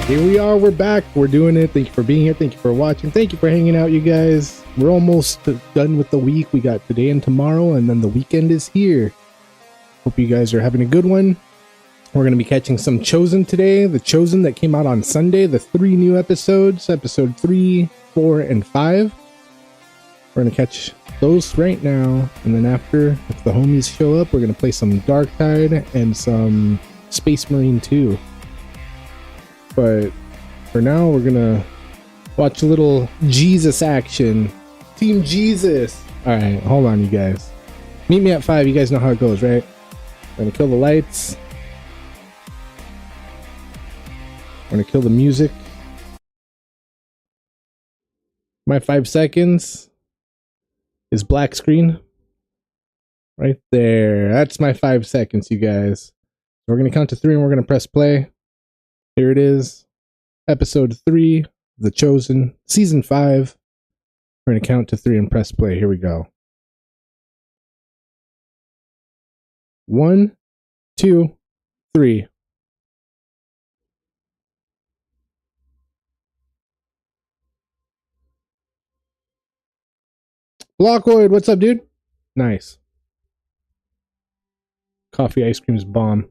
Here we are, we're back, we're doing it. Thank you for being here, thank you for watching, thank you for hanging out, you guys. We're almost done with the week. We got today and tomorrow, and then the weekend is here. Hope you guys are having a good one. We're going to be catching some Chosen today. The Chosen that came out on Sunday, the 3 new episodes, episode 3, 4, and 5. We're going to catch those right now, and then after, if the homies show up, we're going to play some Dark Tide and some Space Marine 2. But for now, we're gonna watch a little Jesus action. Team Jesus. All right, hold on, you guys. Meet me at 5. You guys know how it goes, right? We're gonna kill the lights. We're gonna kill the music. My 5 seconds is black screen. Right there. That's my 5 seconds, you guys. We're gonna count to 3 and we're gonna press play. Here it is. Episode 3, The Chosen, Season 5. We're going to count to 3 and press play. Here we go. 1, 2, 3. Blockoid, what's up, dude? Nice. Coffee ice cream's bomb.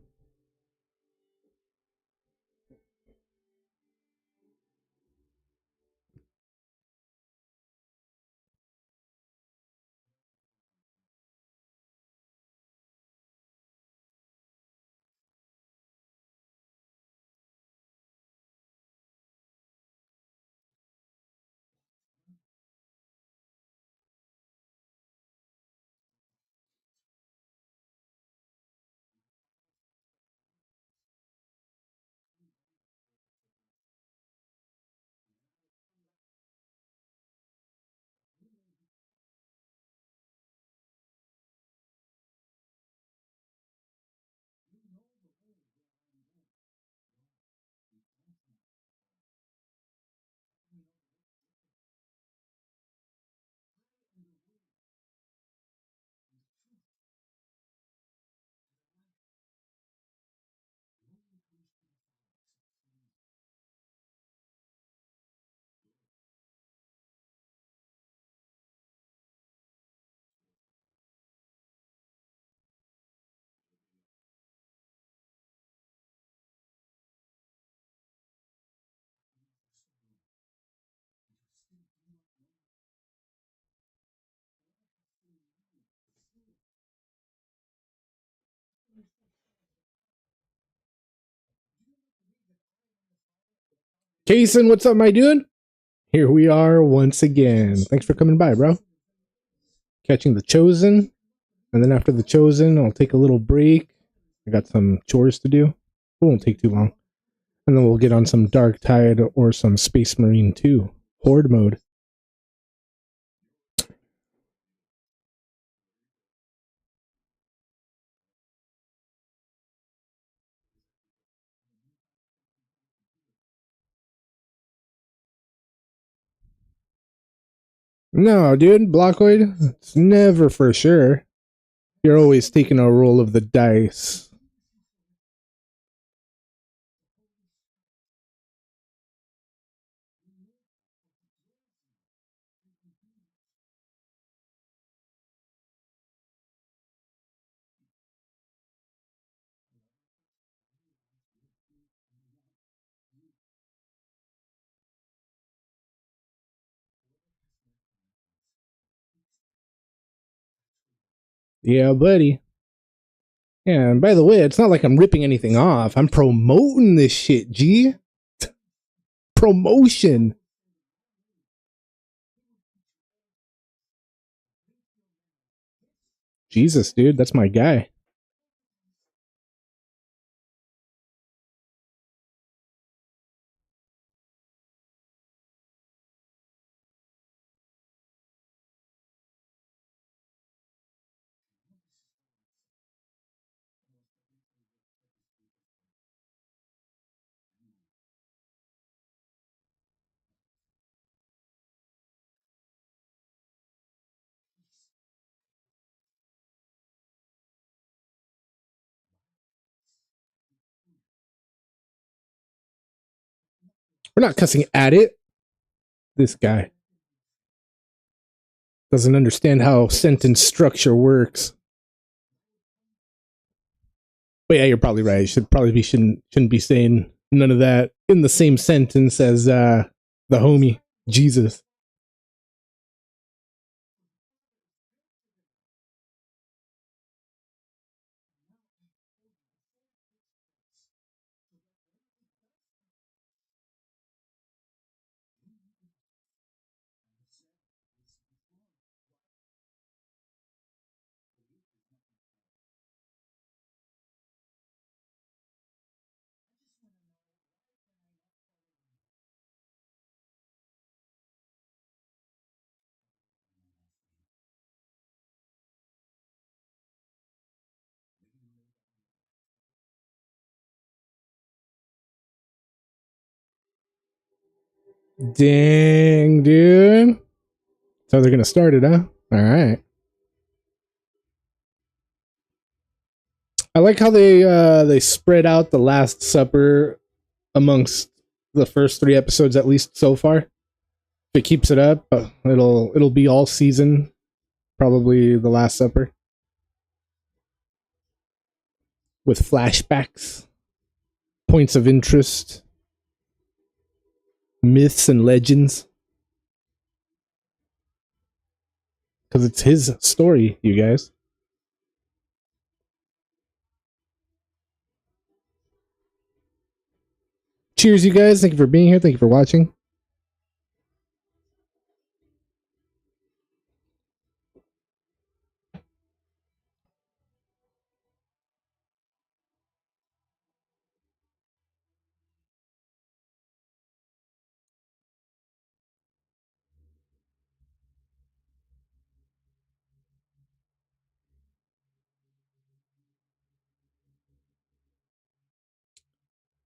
Kason, what's up, my dude? Here we are once again. Thanks for coming by, bro. Catching The Chosen. And then after The Chosen, I'll take a little break. I got some chores to do. It won't take too long. And then we'll get on some Dark Tide or some Space Marine 2. Horde mode. No, dude, Blockoid, it's never for sure. You're always taking a roll of the dice. Yeah, buddy. Yeah, and by the way, it's not like I'm ripping anything off. I'm promoting this shit, G. Promotion. Jesus, dude, that's my guy. We're not cussing at it. This guy doesn't understand how sentence structure works. But yeah, you're probably right. You should probably be shouldn't be saying none of that in the same sentence as the homie Jesus. Dang, dude. So they're gonna start it, huh? All right. I like how they spread out the Last Supper amongst the first 3 episodes, at least so far. If it keeps it up, it'll be all season. Probably the Last Supper with flashbacks, points of interest, myths and legends. Because it's his story, you guys. Cheers, you guys. Thank you for being here. Thank you for watching.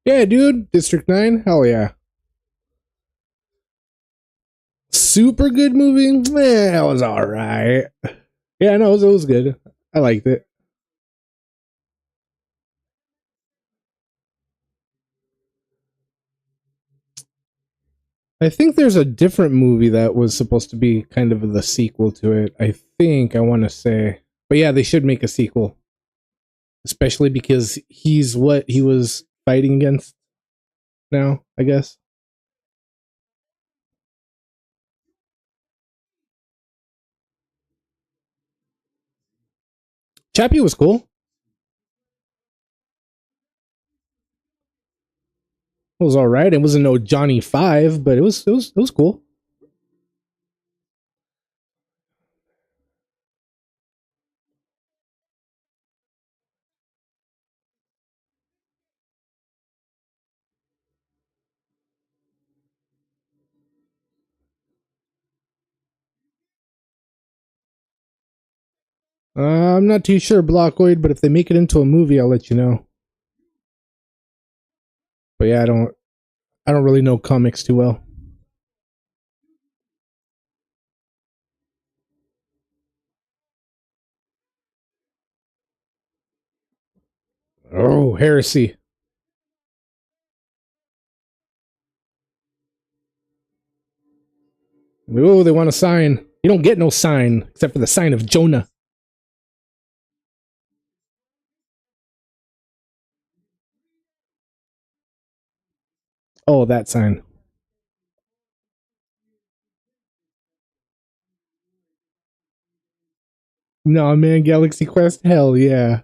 Yeah, dude. District 9. Hell yeah. Super good movie. It was all right. Yeah, no, it was good. I liked it. I think there's a different movie that was supposed to be kind of the sequel to it. I want to say. But yeah, they should make a sequel. Especially because he's what he was fighting against now, I guess. Chappie was cool. It was all right. It wasn't no Johnny 5, but it was cool. I'm not too sure, Blockoid, but if they make it into a movie, I'll let you know. But yeah, I don't really know comics too well. Oh, heresy. Oh, they want a sign. You don't get no sign except for the sign of Jonah. Oh, that sign. No, man, Galaxy Quest. Hell yeah.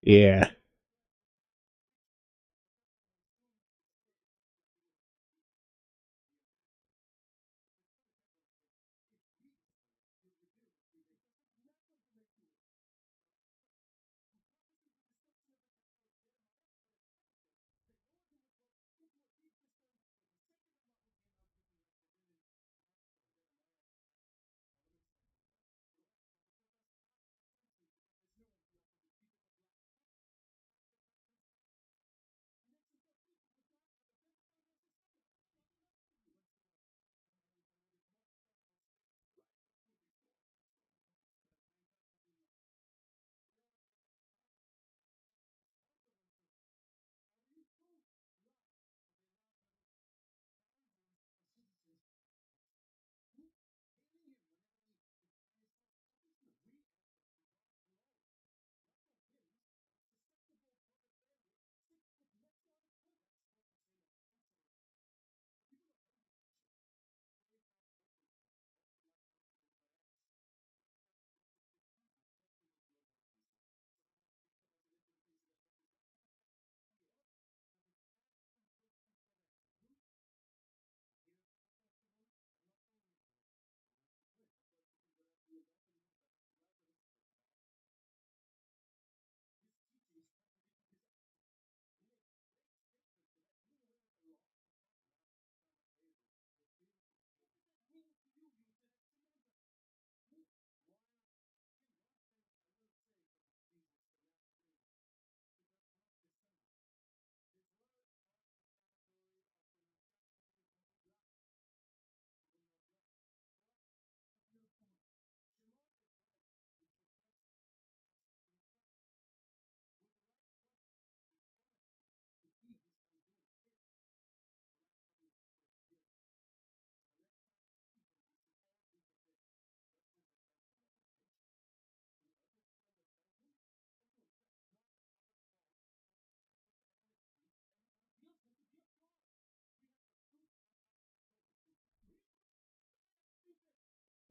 Yeah.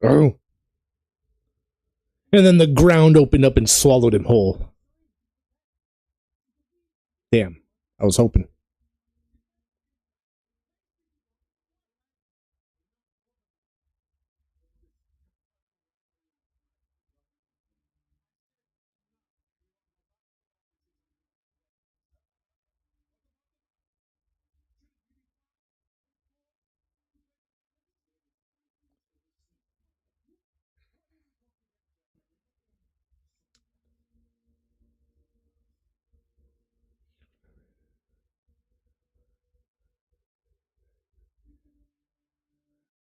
Oh. And then the ground opened up and swallowed him whole. Damn. I was hoping.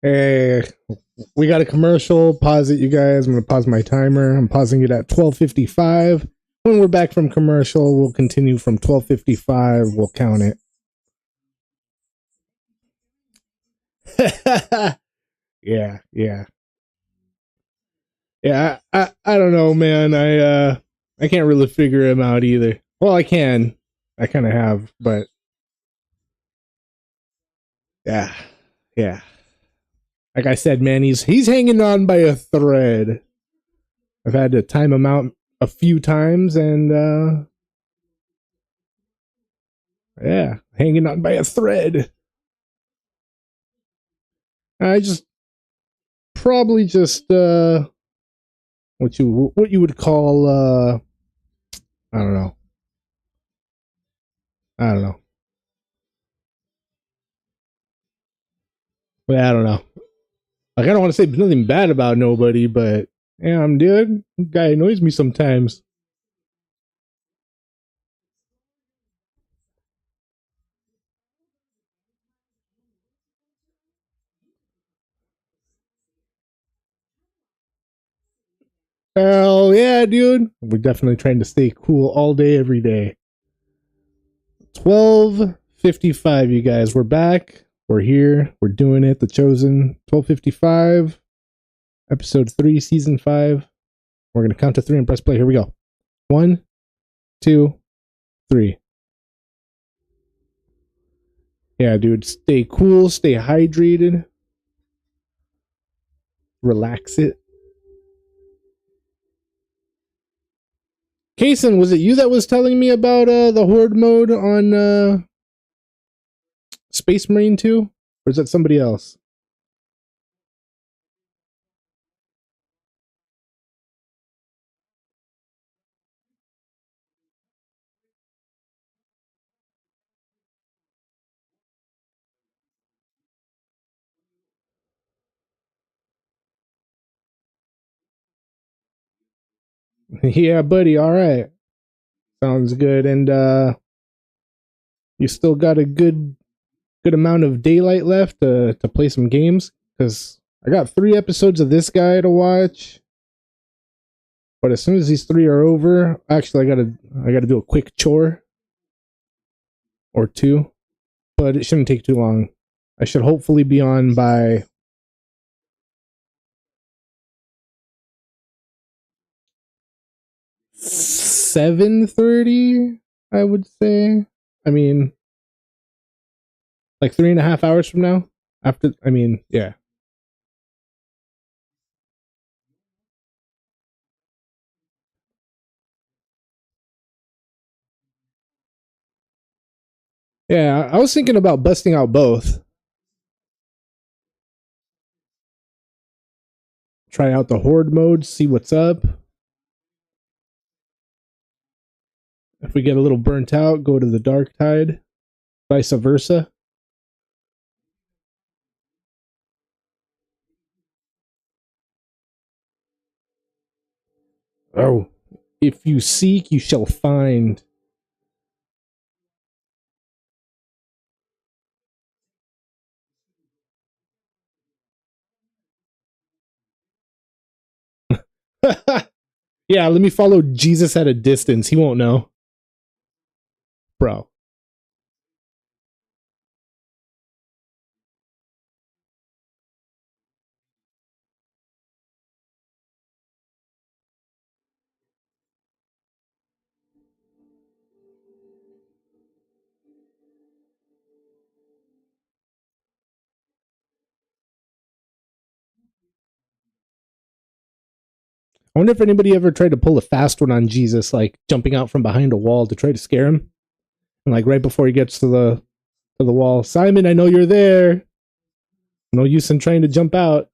Hey, we got a commercial. Pause it, you guys. I'm going to pause my timer. I'm pausing it at 12:55. When we're back from commercial, we'll continue from 12:55. We'll count it. Yeah, yeah. Yeah, I don't know, man. I can't really figure him out either. Well, I can. I kind of have, but yeah. Yeah. Like I said, man, he's hanging on by a thread. I've had to time him out a few times and yeah, hanging on by a thread. I just probably just what you would call I don't know. I don't know. But I don't know. Like I don't want to say nothing bad about nobody, but yeah, I'm dude. Guy annoys me sometimes. Hell yeah, dude. We're definitely trying to stay cool all day, every day. 12:55, you guys. We're back. We're here. We're doing it. The Chosen. 12:55. Episode 3, Season 5. We're going to count to 3 and press play. Here we go. 1, 2, 3. Yeah, dude. Stay cool. Stay hydrated. Relax it. Kason, was it you that was telling me about the horde mode on Space Marine 2? Or is that somebody else? Yeah, buddy, alright. Sounds good. And you still got a good amount of daylight left to play some games? Because I got 3 episodes of this guy to watch. But as soon as these 3 are over, actually I gotta do a quick chore or 2. But it shouldn't take too long. I should hopefully be on by 7:30, I would say. I mean, like 3.5 hours from now. After, I mean, yeah. Yeah, I was thinking about busting out both. Try out the horde mode, see what's up. If we get a little burnt out, go to the dark tide. Vice versa. Oh, if you seek, you shall find. Yeah, let me follow Jesus at a distance. He won't know. Bro. I wonder if anybody ever tried to pull a fast one on Jesus, like jumping out from behind a wall to try to scare him. And like right before he gets to the wall, Simon, I know you're there. No use in trying to jump out.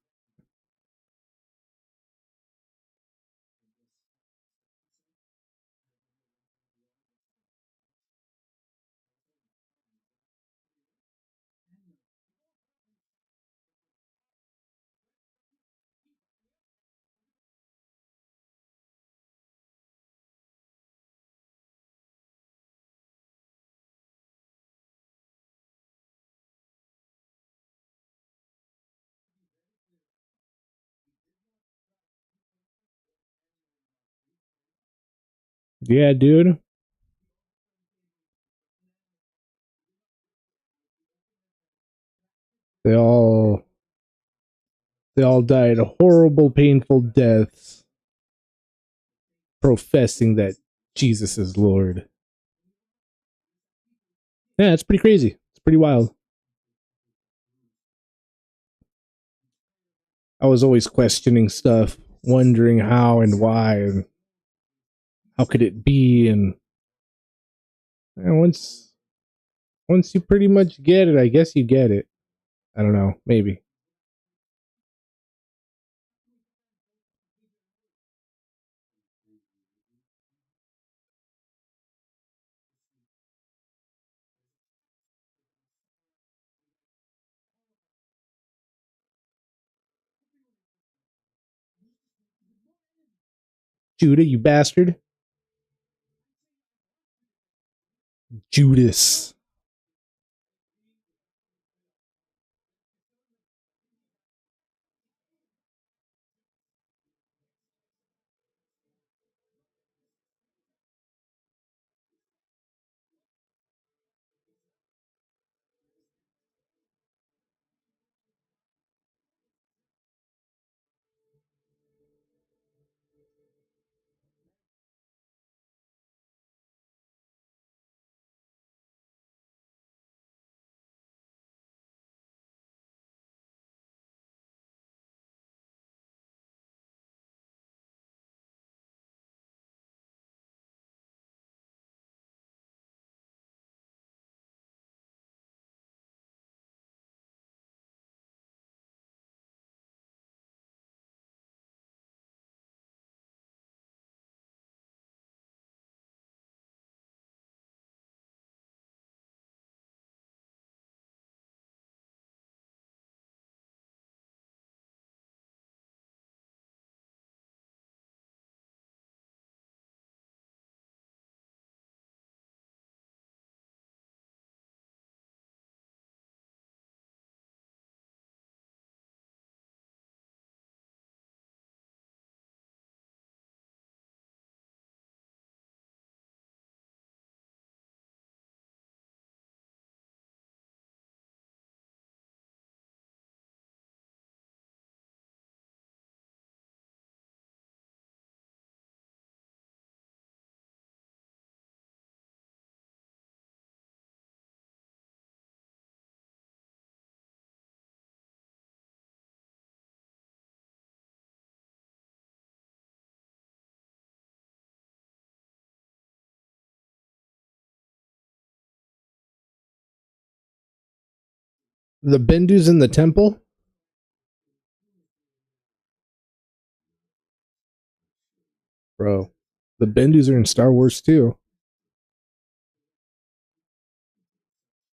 Yeah, dude. They all they all died horrible, painful deaths, professing that Jesus is Lord. Yeah, it's pretty crazy. It's pretty wild. I was always questioning stuff, wondering how and why and how could it be, and once you pretty much get it, I guess you get it. I don't know, maybe. Judah, you bastard. Judas. The Bendu's in the temple? Bro, the Bendus are in Star Wars too.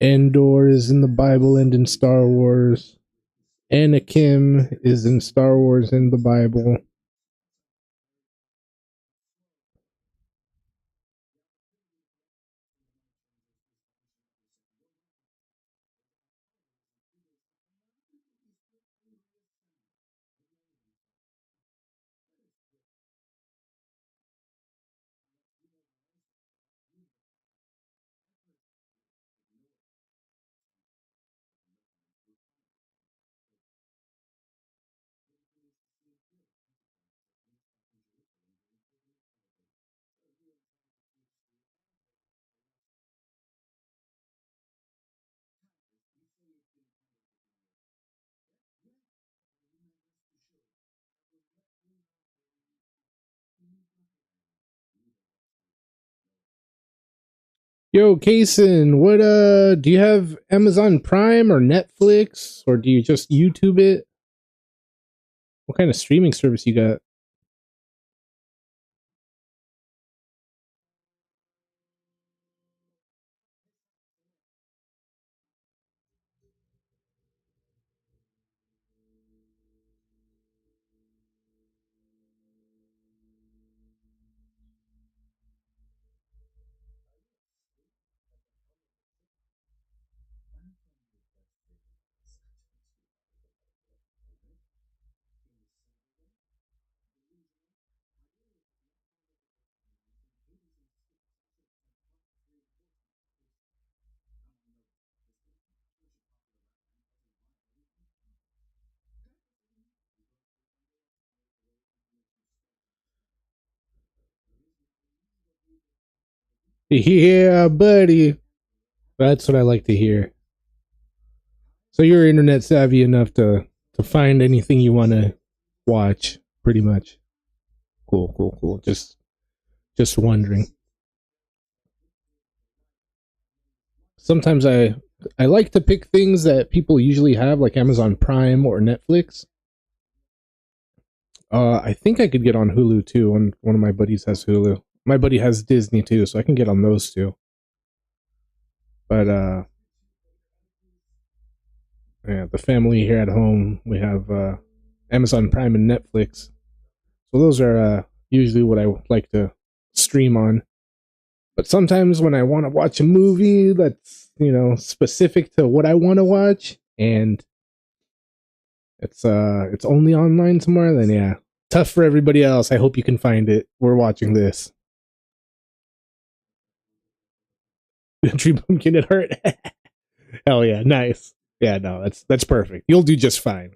Endor is in the Bible and in Star Wars. Anakin is in Star Wars and the Bible. Yo, Kason, what do you have Amazon Prime or Netflix or do you just YouTube it? What kind of streaming service you got? Yeah, buddy. That's what I like to hear. So you're internet savvy enough to find anything you want to watch, pretty much. Cool, cool, cool. Just wondering. Sometimes I like to pick things that people usually have, like Amazon Prime or Netflix. I think I could get on Hulu too. One of my buddies has Hulu. My buddy has Disney too, so I can get on those too. But yeah, the family here at home, we have Amazon Prime and Netflix. So those are usually what I like to stream on. But sometimes when I want to watch a movie that's, specific to what I want to watch and it's only online somewhere, then yeah. Tough for everybody else. I hope you can find it. We're watching this. Tree Pumpkin at Heart. Hell yeah, nice. Yeah, no, that's perfect. You'll do just fine.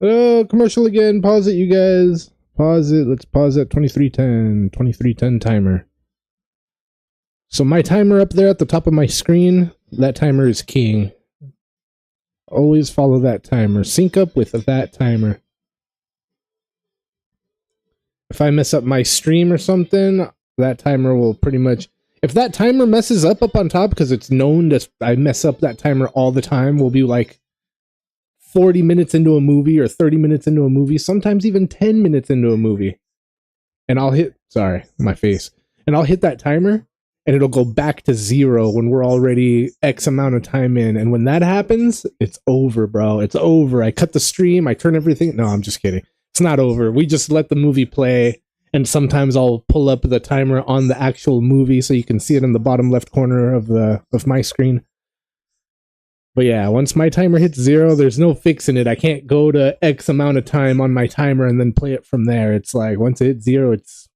Oh, commercial again. Pause it, you guys. Pause it. Let's pause at 2310. 2310 timer. So my timer up there at the top of my screen, that timer is king. Always follow that timer. Sync up with that timer. If I mess up my stream or something, that timer will pretty much. If that timer messes up on top, because it's known that I mess up that timer all the time, we'll be like 40 minutes into a movie or 30 minutes into a movie, sometimes even 10 minutes into a movie. And I'll hit, sorry, my face. And I'll hit that timer and it'll go back to zero when we're already X amount of time in. And when that happens, it's over, bro. It's over. I cut the stream, I turn everything. No, I'm just kidding. It's not over. We just let the movie play. And sometimes I'll pull up the timer on the actual movie so you can see it in the bottom left corner of my screen. But yeah, once my timer hits zero, there's no fixing it. I can't go to X amount of time on my timer and then play it from there. It's like once it hits zero, it's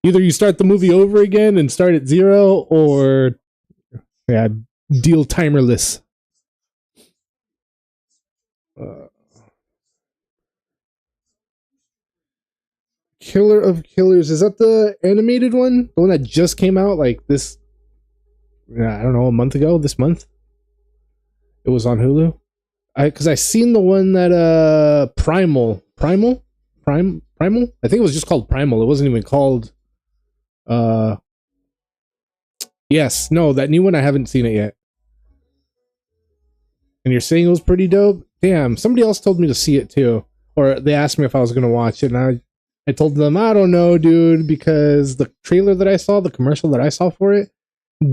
either you start the movie over again and start at zero, or yeah, deal timerless. Killer of Killers. Is that the animated one? The one that just came out like this, I don't know, a month ago, this month? It was on Hulu. Because I seen the one that Primal. I think it was just called Primal. It wasn't even called. Uh, yes, no, that new one I haven't seen it yet. And you're saying it was pretty dope. Damn, somebody else told me to see it too, or they asked me if I was gonna watch it, and I told them I don't know, dude, because the trailer that I saw, the commercial that I saw for it,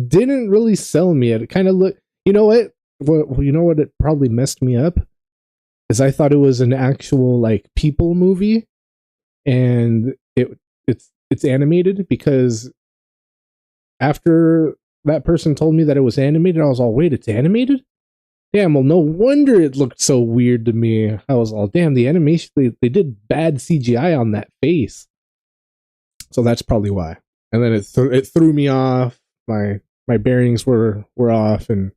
didn't really sell me. It kind of looked. You know what? Well, you know what? It probably messed me up is I thought it was an actual like people movie, and it's animated because after that person told me that it was animated, I was all, wait, it's animated? Damn, well, no wonder it looked so weird to me. I was all, damn, the animation, they did bad CGI on that face. So that's probably why. And then it threw me off. My bearings were off, and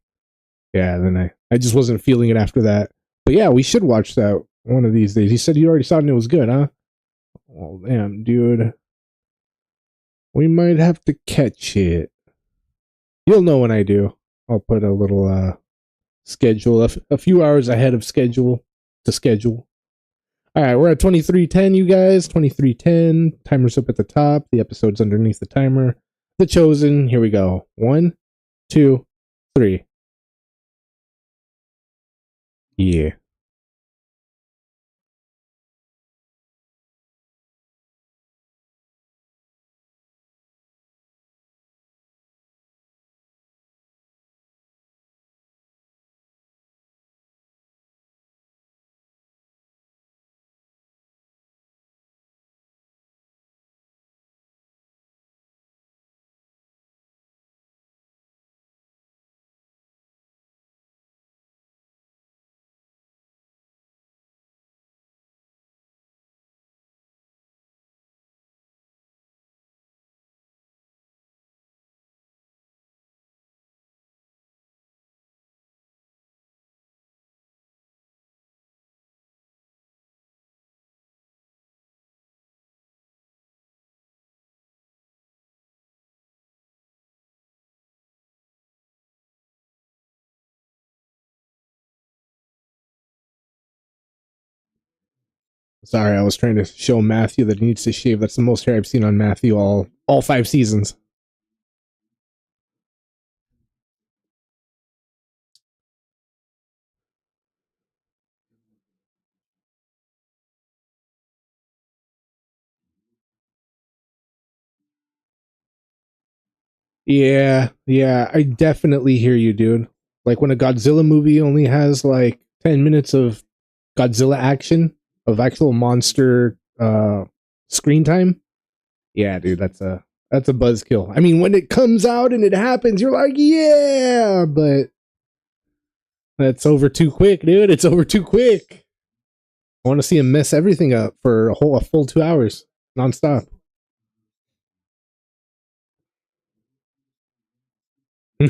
yeah, then I just wasn't feeling it after that. But yeah, we should watch that one of these days. You said you already saw it and it was good, huh? Oh, damn, dude. We might have to catch it. You'll know when I do. I'll put a little schedule, a few hours ahead of schedule to schedule. All right, we're at 23:10, you guys. 23:10. Timer's up at the top. The episode's underneath the timer. The Chosen. Here we go. 1, 2, 3. Yeah. Sorry, I was trying to show Matthew that he needs to shave. That's the most hair I've seen on Matthew all 5 seasons. Yeah, I definitely hear you, dude. Like when a Godzilla movie only has like 10 minutes of Godzilla action, of actual monster screen time. Yeah, dude, that's a buzzkill. I mean, when it comes out and it happens, you're like, yeah, but that's over too quick, dude. It's over too quick. I want to see him mess everything up for a full 2 hours nonstop.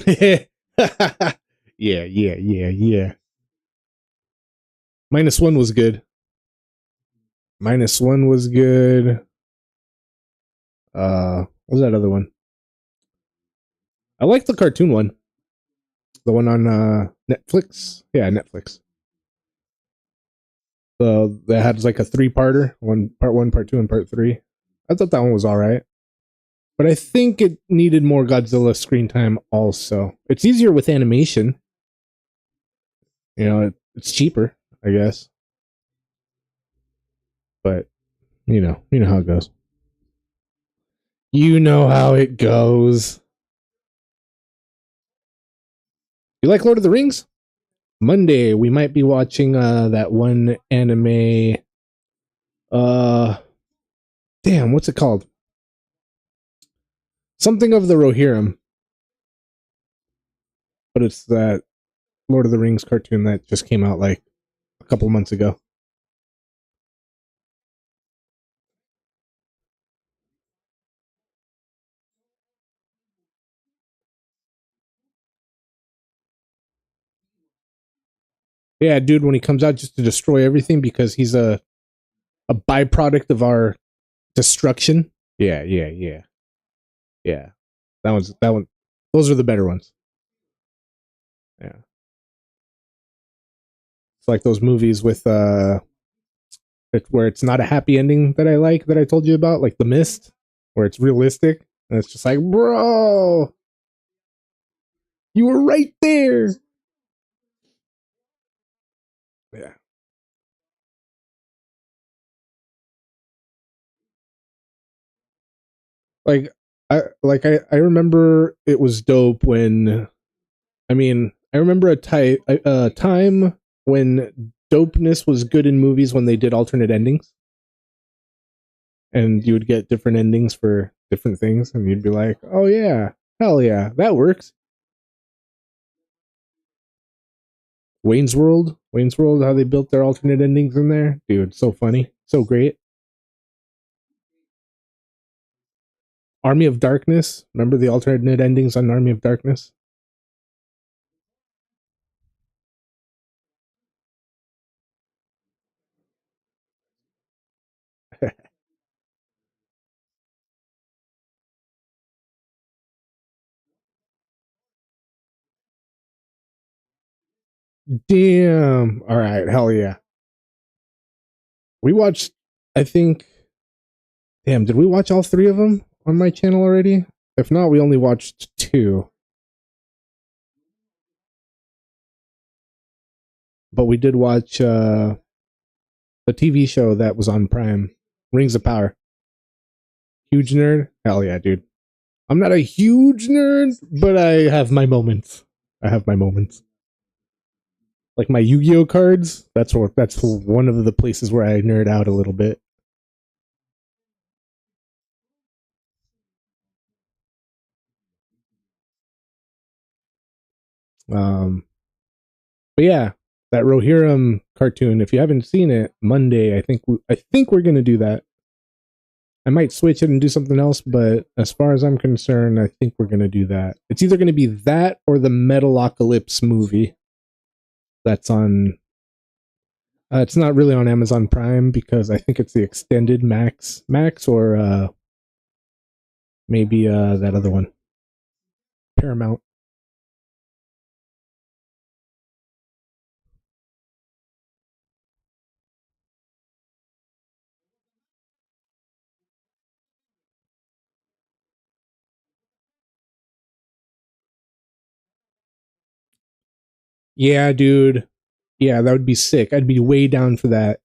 Yeah. -1 was good. -1 was good. What was that other one? I like the cartoon one. The one on Netflix. Yeah, Netflix. The that had like a three-parter, part one, part two, and part three. I thought that one was all right, but I think it needed more Godzilla screen time. Also, it's easier with animation. You know, it's cheaper, I guess. But you know how it goes. You know how it goes. You like Lord of the Rings? Monday we might be watching that one anime. Uh, damn, what's it called? Something of the Rohirrim, but it's that Lord of the Rings cartoon that just came out like a couple months ago. Yeah, dude, when he comes out just to destroy everything because he's a byproduct of our Destruction. Yeah, yeah, yeah, yeah. That one. Those are the better ones. Yeah, it's like those movies with where it's not a happy ending that I like that I told you about, like The Mist, where it's realistic and it's just like, bro, you were right there. Yeah, I remember it was dope when I remember a time when dopeness was good in movies when they did alternate endings, and you would get different endings for different things, and you'd be like, "Oh yeah, hell yeah, that works." Wayne's World, how they built their alternate endings in there, dude, so funny, so great. Army of Darkness, remember the alternate endings on Army of Darkness? Damn. All right, hell yeah. We watched, I think, damn, did we watch all three of them on my channel already? If not, we only watched two, but we did watch the TV show that was on Prime, Rings of Power. Huge nerd? Hell yeah, dude. I'm not a huge nerd, but I have my moments. I have my moments. Like my Yu-Gi-Oh cards. That's one of the places where I nerd out a little bit. Um, but yeah, that Rohirrim cartoon. If you haven't seen it, Monday. I think we're gonna do that. I might switch it and do something else, but as far as I'm concerned, I think we're gonna do that. It's either gonna be that or the Metalocalypse movie that's on. It's not really on Amazon Prime because I think it's the extended Max, or maybe that other one, Paramount. Yeah, dude. Yeah, that would be sick. I'd be way down for that.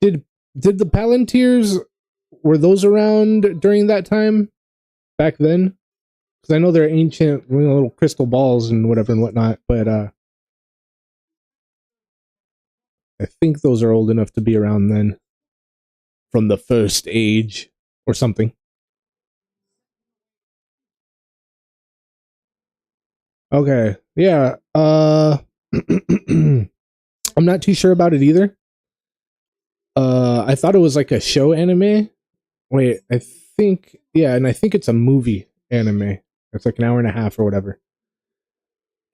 Did did the Palantirs, were those around during that time back then? Because I know they're ancient, little crystal balls and whatever and whatnot. But I think those are old enough to be around then, from the first age or something. Okay, yeah. I'm not too sure about it either. I thought it was like a show anime. Wait, I think, yeah, and I think it's a movie anime. It's like an hour and a half or whatever.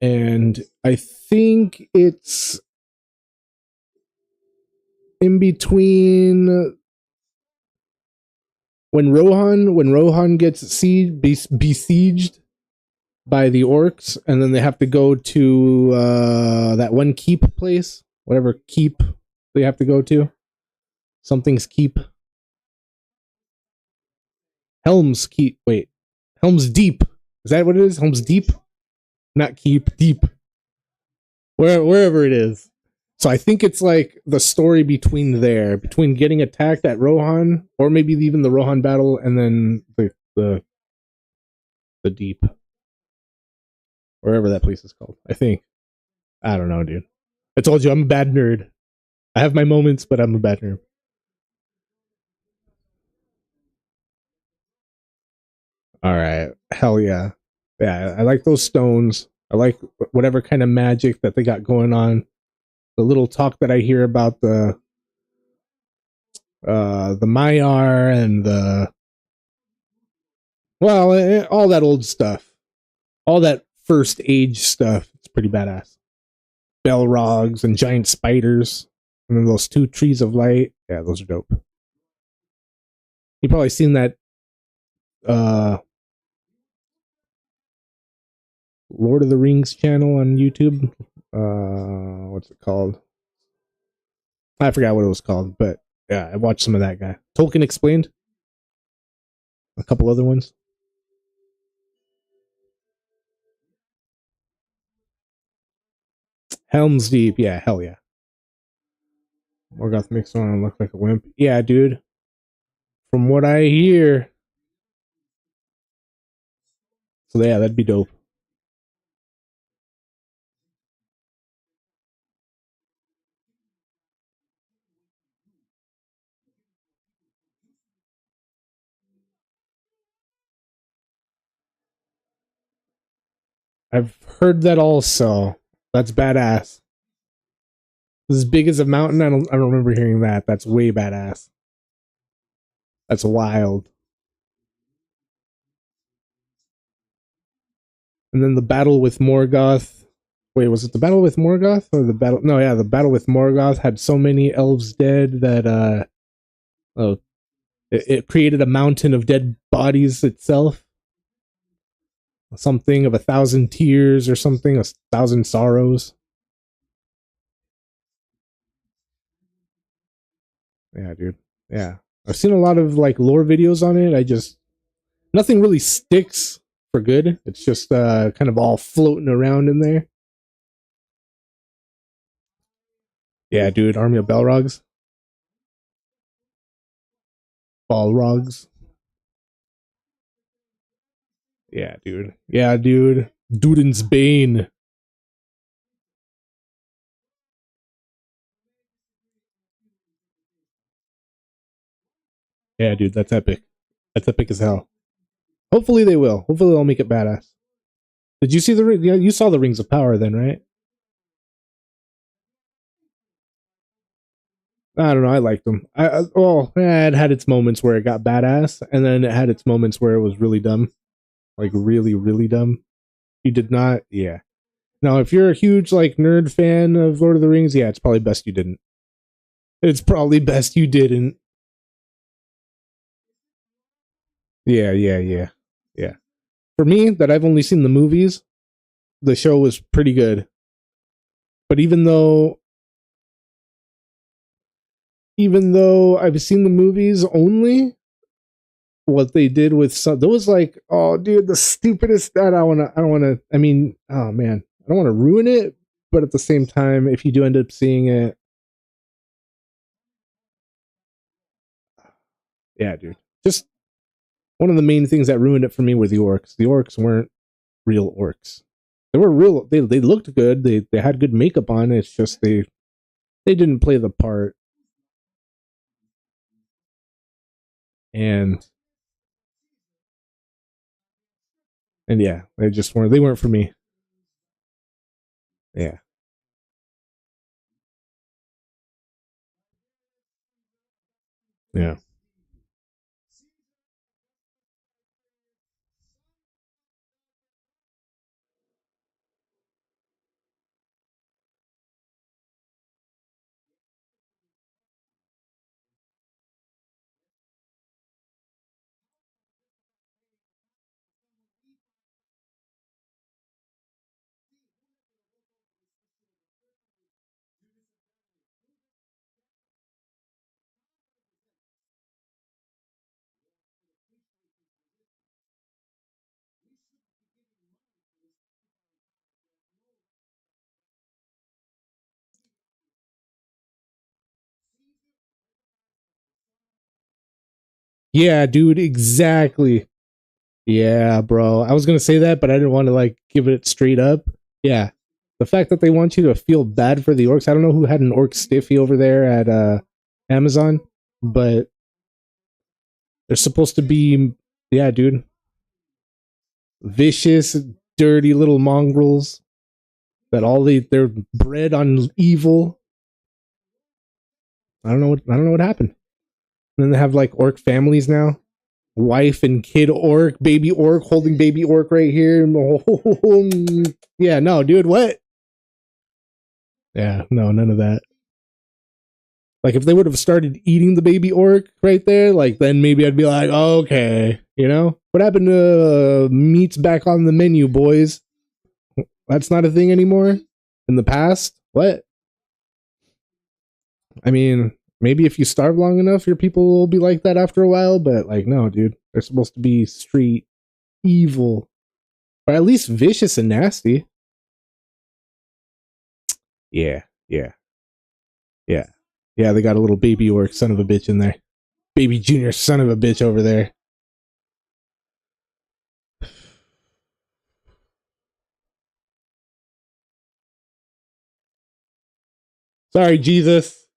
And I think it's in between when Rohan gets besieged by the orcs, and then they have to go to that one keep place, whatever keep they have to go to. Something's keep. Helm's keep. Wait, Helm's Deep. Is that what it is? Helm's Deep, not keep. Deep. Wherever it is. So I think it's like the story between getting attacked at Rohan, or maybe even the Rohan battle, and then the deep, wherever that place is called. I think. I don't know, dude. I told you I'm a bad nerd. I have my moments, but I'm a bad nerd. All right, hell yeah, yeah. I like those stones. I like whatever kind of magic that they got going on. The little talk that I hear about the Maiar and the, well, all that old stuff, all that first age stuff. It's pretty badass. Belrogs and giant spiders. And then those two trees of light. Yeah, those are dope. You probably seen that uh Lord of the Rings channel on YouTube. What's it called? I forgot what it was called, but yeah, I watched some of that guy. Tolkien Explained. A couple other ones. Helm's Deep. Yeah, hell yeah. Morgoth makes someone look like a wimp. Yeah, dude. From what I hear. So yeah, that'd be dope. I've heard that also. That's badass. As big as a mountain, I don't remember hearing that. That's way badass. That's wild. And then the battle with Morgoth. Wait, was it the battle with Morgoth or the battle? No, yeah, the battle with Morgoth had so many elves dead that oh, it created a mountain of dead bodies itself. Something of 1,000 tears or something, 1,000 sorrows. Yeah, dude. Yeah, I've seen a lot of like lore videos on it. I just nothing really sticks for good. It's just kind of all floating around in there. Yeah, dude. Army of Balrogs. Balrogs. Yeah, dude. Yeah, dude. Duden's Bane. Yeah, dude. That's epic. That's epic as hell. Hopefully they will. Hopefully they'll make it badass. Did you see the? Yeah, you saw the Rings of Power then, right? I don't know. I liked them. It had its moments where it got badass, and then it had its moments where it was really dumb, like really, really dumb. You did not, yeah. Now, if you're a huge like nerd fan of Lord of the Rings, yeah, it's probably best you didn't. It's probably best you didn't. Yeah, yeah, yeah, yeah. For me, that I've only seen the movies, the show was pretty good. But even though I've seen the movies only, what they did with some those like oh dude the stupidest that I don't wanna I mean oh man I don't want to ruin it, but at the same time if you do end up seeing it, yeah dude, just one of the main things that ruined it for me were the orcs weren't real orcs. They were real, they looked good, they had good makeup on, it's just they didn't play the part. and and yeah, they weren't for me. Yeah. Yeah. Yeah, dude, exactly. Yeah, bro. I was gonna say that, but I didn't want to like give it straight up. Yeah, the fact that they want you to feel bad for the orcs. I don't know who had an orc stiffy over there at Amazon, but they're supposed to be. Yeah, dude, vicious, dirty little mongrels that they're bred on evil. I don't know what happened. And then they have like orc families now. Wife and kid orc, baby orc, holding baby orc right here. Yeah, no, dude, what? Yeah, no, none of that. Like if they would have started eating the baby orc right there, like then maybe I'd be like, oh, okay, you know, what happened to meats back on the menu, boys? That's not a thing anymore. In the past, what? I mean, maybe if you starve long enough, your people will be like that after a while. But like, no, dude, they're supposed to be straight evil, or at least vicious and nasty. Yeah, yeah, yeah, yeah. They got a little baby orc son of a bitch in there. Baby junior son of a bitch over there. Sorry, Jesus.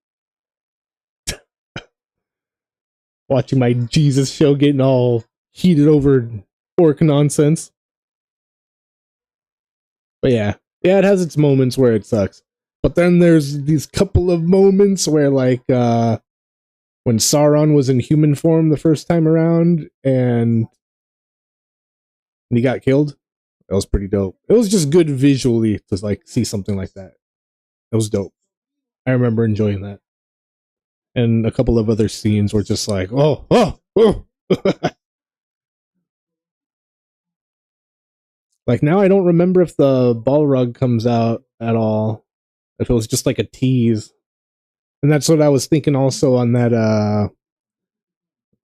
Watching my Jesus show getting all heated over orc nonsense. But yeah, yeah, it has its moments where it sucks. But then there's these couple of moments where like when Sauron was in human form the first time around and he got killed. That was pretty dope. It was just good visually to like see something like that. It was dope. I remember enjoying that. And a couple of other scenes were just like, oh, oh, oh. Like now I don't remember if the Balrog comes out at all. If it was just like a tease. And that's what I was thinking also on that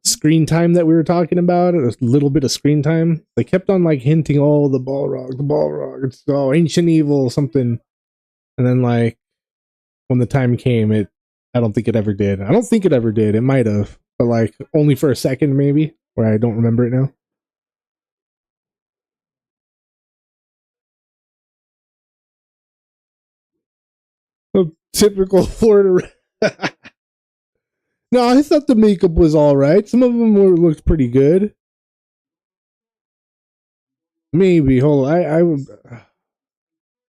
screen time that we were talking about, a little bit of screen time. They kept on like hinting, oh, the Balrog, it's ancient evil, something. And then like when the time came, I don't think it ever did. I don't think it ever did. It might have, but like only for a second maybe, where I don't remember it now. A typical Florida. No, I thought the makeup was all right. Some of them looked pretty good. Maybe. Hold on.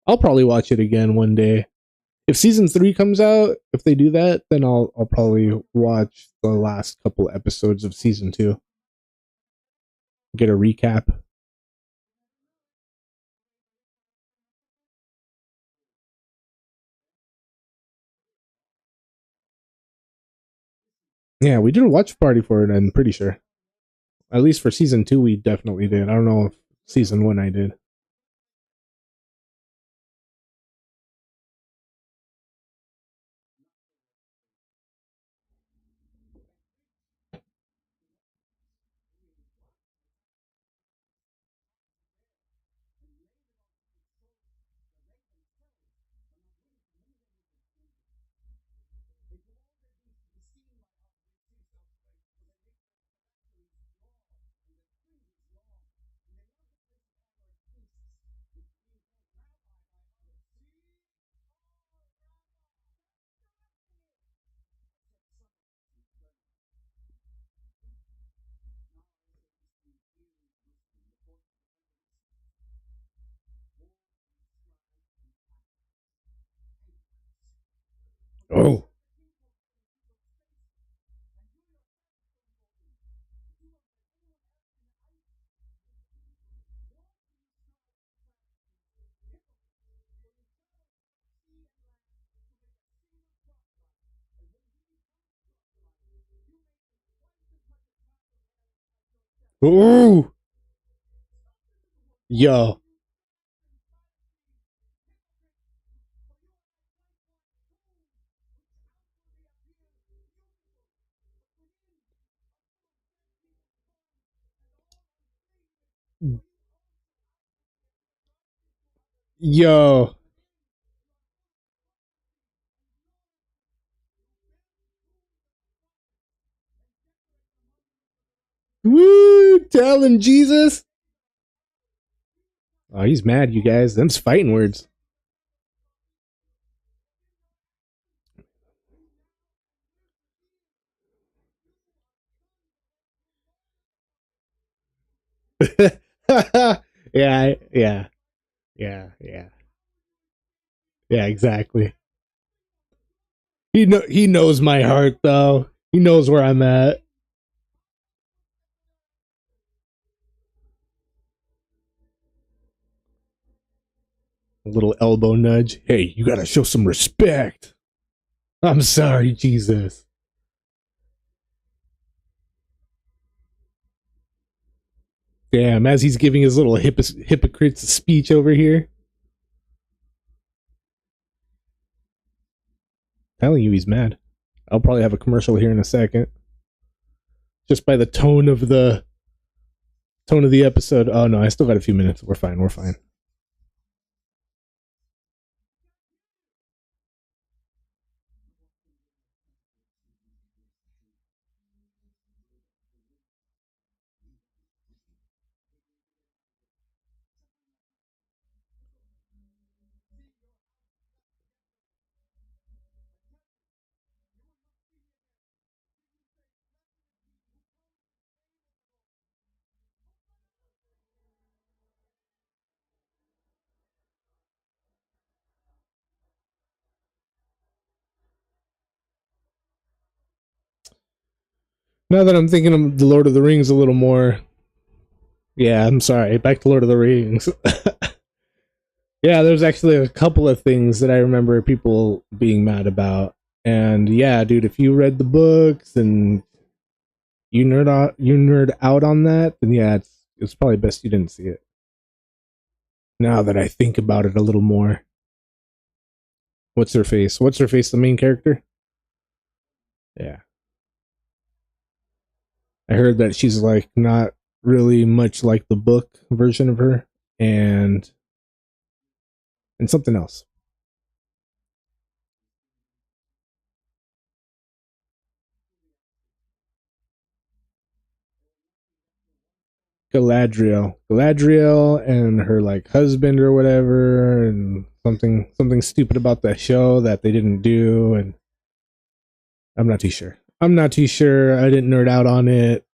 I'll probably watch it again one day. If season 3 comes out, if they do that, then I'll probably watch the last couple episodes of season 2. Get a recap. Yeah, we did a watch party for it, I'm pretty sure. At least for season 2 we definitely did. I don't know if season 1 I did. Oh. Oh. Yo. Yo. Woo! Tell him, Jesus. Oh, he's mad, you guys. Them's fighting words. Yeah, yeah, yeah, yeah. Yeah, exactly. He knows my heart though. He knows where I'm at. A little elbow nudge. Hey, you gotta show some respect. I'm sorry, Jesus. Damn, as he's giving his little hypocrite speech over here. Telling you he's mad. I'll probably have a commercial here in a second. Just by the tone of the episode. Oh no, I still got a few minutes. We're fine. We're fine. Now that I'm thinking of the Lord of the Rings a little more, yeah, I'm sorry. Back to Lord of the Rings. Yeah, there's actually a couple of things that I remember people being mad about. And yeah, dude, if you read the books and you nerd out on that, then yeah, it's probably best you didn't see it. Now that I think about it a little more. What's her face? What's her face, the main character? Yeah. I heard that she's like not really much like the book version of her and something else. Galadriel and her like husband or whatever, and something stupid about the show that they didn't do, and I'm not too sure. I'm not too sure. I didn't nerd out on it.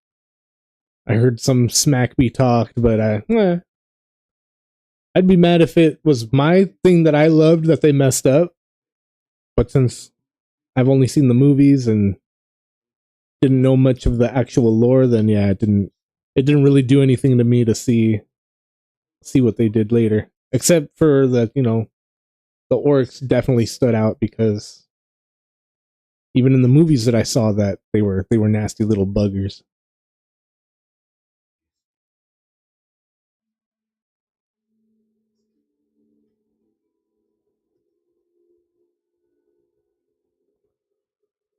I heard some smack be talked, but I'd be mad if it was my thing that I loved that they messed up. But since I've only seen the movies and didn't know much of the actual lore, then yeah, it didn't really do anything to me to see what they did later. Except for the the orcs definitely stood out because even in the movies that I saw that they were nasty little buggers.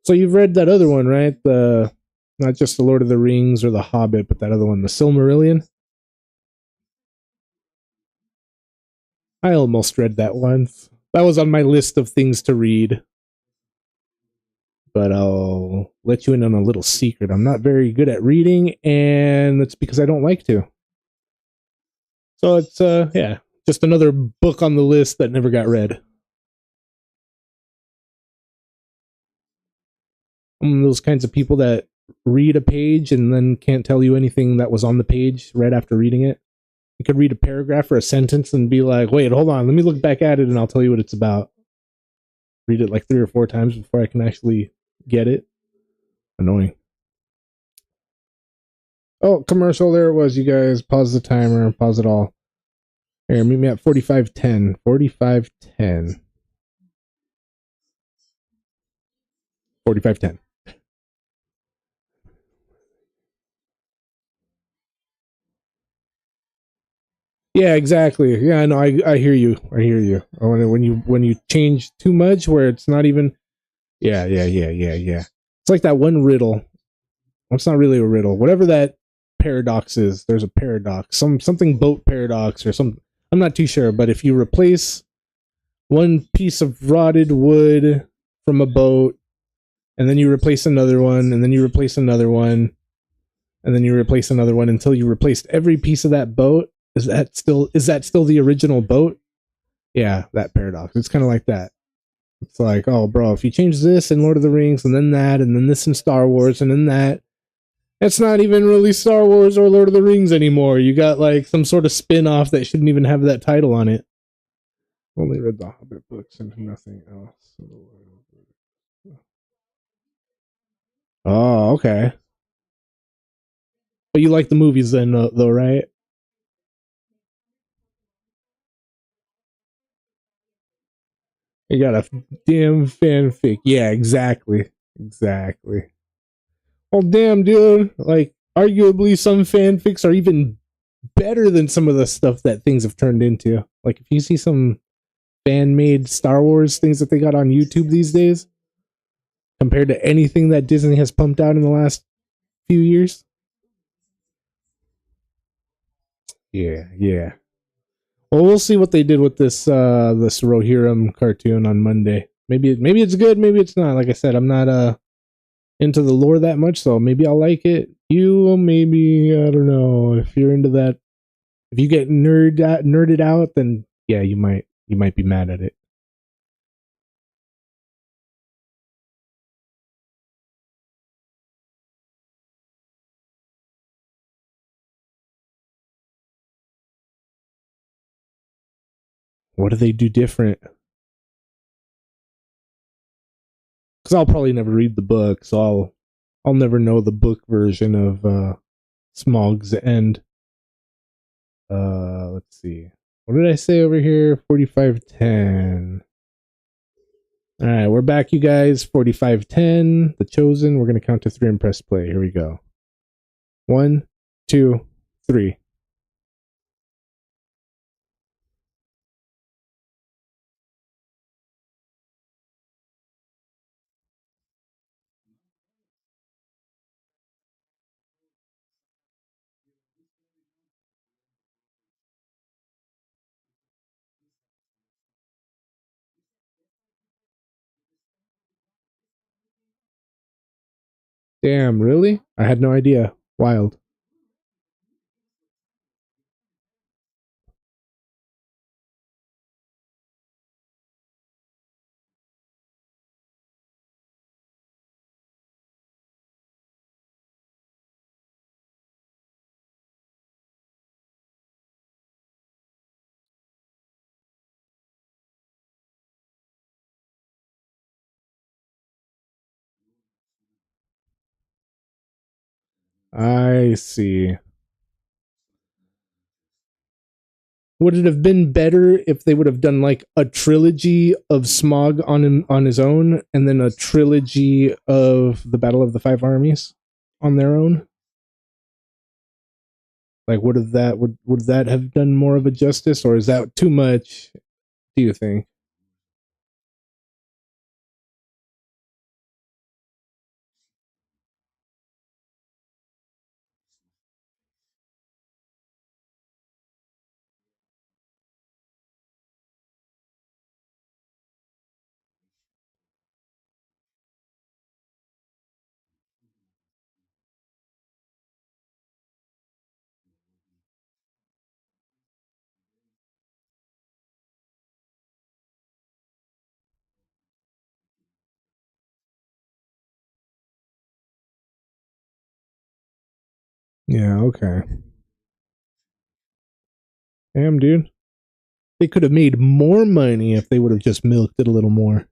So you've read that other one, right? The not just the Lord of the Rings or the Hobbit, but that other one, the Silmarillion. I almost read that once. That was on my list of things to read, but I'll let you in on a little secret. I'm not very good at reading, and that's because I don't like to. So it's yeah, just another book on the list that never got read. I'm those kinds of people that read a page and then can't tell you anything that was on the page right after reading it. You could read a paragraph or a sentence and be like, wait, hold on, let me look back at it and I'll tell you what it's about. Read it like 3 or 4 times before I can actually get it. Annoying. Oh, commercial, there it was, you guys. Pause the timer, pause it all. Here, meet me at 45:10. 45:10. 45:10. Yeah, exactly. Yeah, no, I hear you. I hear you. When you change too much where it's not even. Yeah, yeah, yeah, yeah, yeah. It's like that one riddle. Well, it's not really a riddle. Whatever that paradox is, there's a paradox. Something boat paradox or some. I'm not too sure, but if you replace one piece of rotted wood from a boat, and then you replace another one, and then you replace another one, and then you replace another one until you replaced every piece of that boat, is that still the original boat? Yeah, that paradox. It's kind of like that. It's like, oh, bro, if you change this in Lord of the Rings, and then that, and then this in Star Wars, and then that, it's not even really Star Wars or Lord of the Rings anymore. You got like some sort of spin off that shouldn't even have that title on it. Only read the Hobbit books and nothing else. Oh, okay. But you like the movies then, though, right? You got a damn fanfic. Yeah, exactly. Exactly. Well, damn, dude. Like, arguably, some fanfics are even better than some of the stuff that things have turned into. Like, if you see some fan made Star Wars things that they got on YouTube these days, compared to anything that Disney has pumped out in the last few years. Yeah, yeah. Well, we'll see what they did with this Rohirrim cartoon on Monday. Maybe it's good, maybe it's not. Like I said, I'm not into the lore that much, so maybe I'll like it. You maybe, I don't know. If you're into that, if you get nerded out, then yeah, you might be mad at it. What do they do different? Because I'll probably never read the book, so I'll never know the book version of Smog's End. Let's see. What did I say over here? 4510. All right, we're back, you guys. 4510, The Chosen. We're going to count to three and press play. Here we go. 1, 2, 3. Damn, really? I had no idea. Wild. I see. Would it have been better if they would have done like a trilogy of Smog on his own, and then a trilogy of the Battle of the Five Armies on their own? Like, would that have done more of a justice, or is that too much? Do you think? Yeah. Okay. Damn, dude. They could have made more money if they would have just milked it a little more.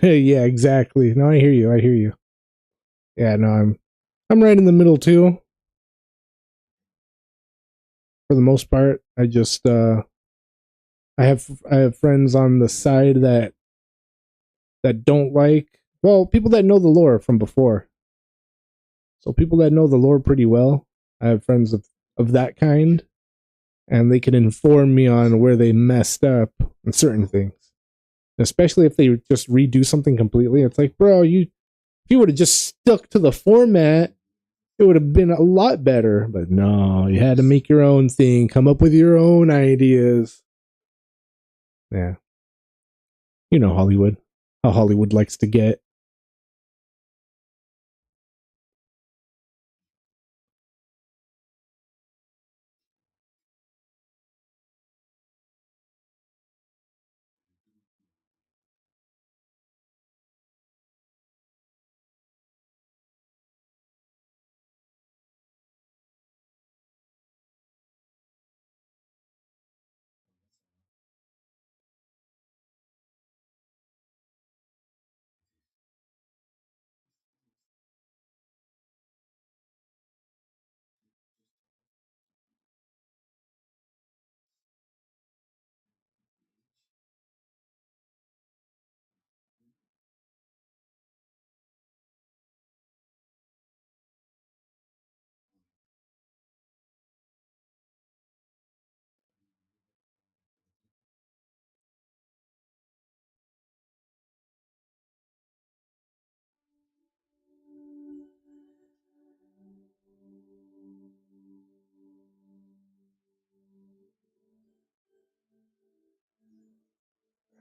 Yeah, exactly. No, I hear you. I hear you. Yeah, no, I'm right in the middle too. For the most part, I have friends on the side that don't like, well, people that know the lore from before. So people that know the lore pretty well. I have friends of that kind, and they can inform me on where they messed up on certain things. Especially if they just redo something completely. It's like, bro, if you would have just stuck to the format, it would have been a lot better. But no, you had to make your own thing, come up with your own ideas. Yeah. You know Hollywood. How Hollywood likes to get.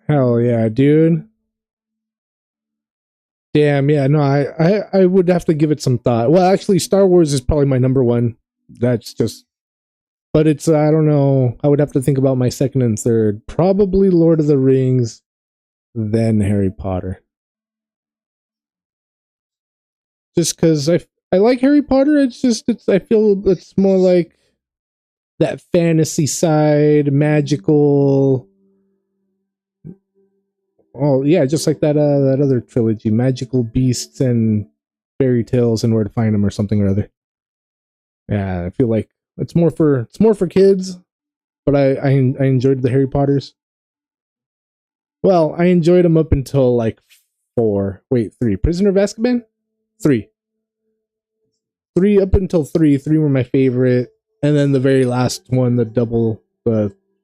Hell yeah, dude. Damn, yeah, no, I would have to give it some thought. Well, actually, Star Wars is probably my number one. That's just, but it's, I don't know. I would have to think about my second and third. Probably Lord of the Rings, then Harry Potter. Just because I like Harry Potter. It's just, it's, I feel it's more like that fantasy side, magical. Oh yeah, just like that other trilogy, magical beasts and fairy tales and where to find them or something or other. Yeah, I feel like it's more for kids, but I enjoyed the Harry Potters. Well, I enjoyed them up until like four. Wait, three. Prisoner of Azkaban? Three. Three up until three. Three were my favorite. And then the very last one, the double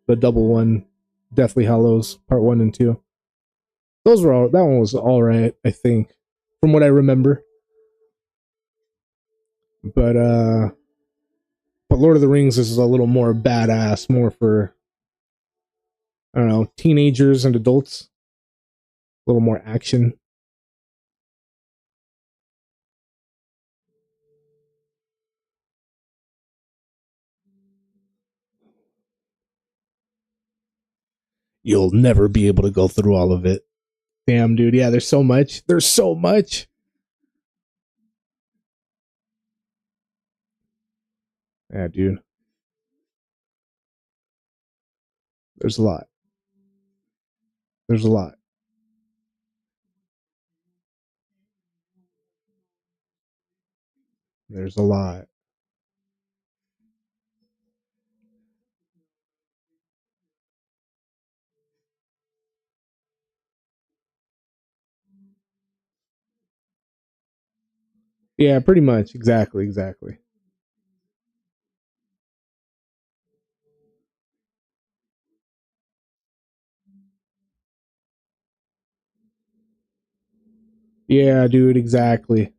one, Deathly Hallows, part one and two. Those were all that one was alright, I think. From what I remember. But but Lord of the Rings is a little more badass, more for I don't know, teenagers and adults. A little more action. You'll never be able to go through all of it. Damn, dude. Yeah, there's so much. There's so much. Yeah, dude. There's a lot. There's a lot. There's a lot. Yeah, pretty much. Exactly. Exactly. Yeah, dude. Exactly.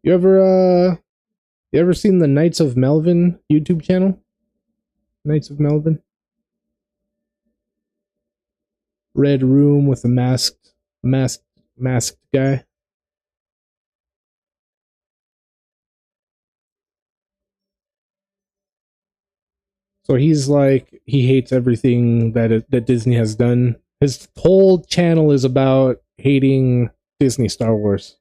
You ever you ever seen the Knights of Melvin YouTube channel? Knights of Melvin. Red room with a masked masked guy. So he's like he hates everything that Disney has done. His whole channel is about hating Disney Star Wars.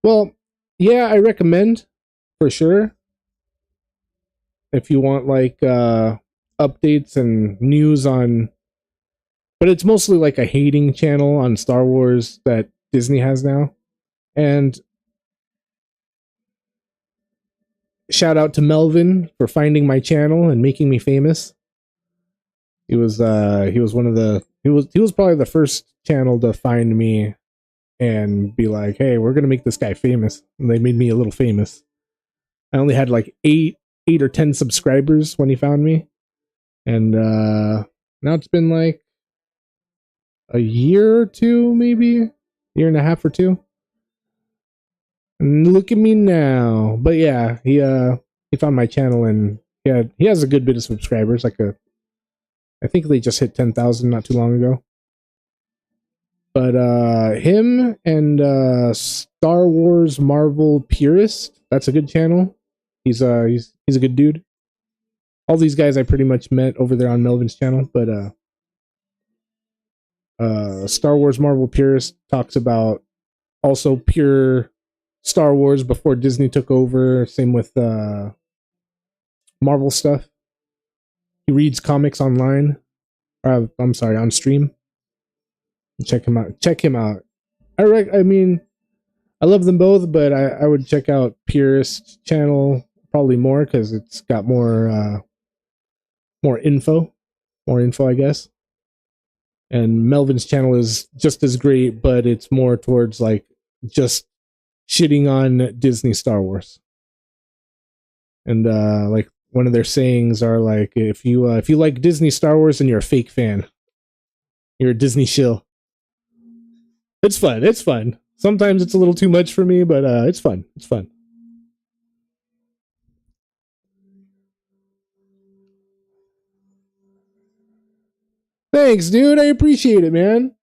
Well, yeah, I recommend for sure if you want like updates and news on, but it's mostly like a hating channel on Star Wars that Disney has now. And shout out to Melvin for finding my channel and making me famous. He was one of the he was probably the first channel to find me and be like, "Hey, we're gonna make this guy famous." And they made me a little famous. I only had like eight or 10 subscribers when he found me, and now it's been like a year or two, maybe year and a half or two. And look at me now. But yeah, he found my channel and Yeah, he has a good bit of subscribers. I think they just hit 10,000 not too long ago. But him and Star Wars Marvel Purist, that's a good channel. He's a good dude. All these guys I pretty much met over there on Melvin's channel, but Star Wars Marvel Purist talks about also pure Star Wars before Disney took over. Same with Marvel stuff. He reads comics online. I'm sorry, on stream. Check him out. Check him out. I mean, I love them both, but I would check out Purist channel probably more because it's got more info, I guess. And Melvin's channel is just as great, but it's more towards like just shitting on Disney Star Wars. And like one of their sayings are like, if you like Disney Star Wars, then you're a fake fan. You're a Disney shill. It's fun. It's fun. Sometimes it's a little too much for me, but it's fun. It's fun. Thanks, dude. I appreciate it, man.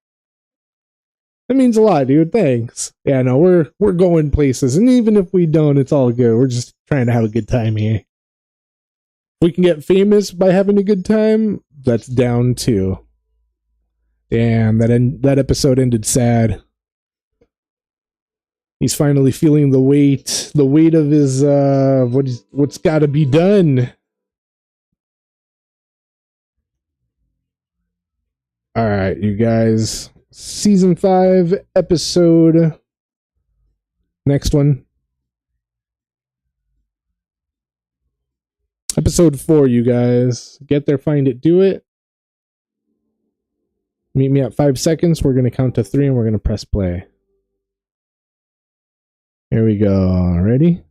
That means a lot, dude. Thanks. Yeah, no, we're going places, and even if we don't, it's all good. We're just trying to have a good time here. If we can get famous by having a good time, that's down too. Damn, that episode ended sad. He's finally feeling the weight of his what's got to be done. All right, you guys. Season 5 episode next one. Episode 4, you guys. Get there, find it, do it. Meet me at 5 seconds. We're going to count to 3 and we're going to press play. Here we go. Ready?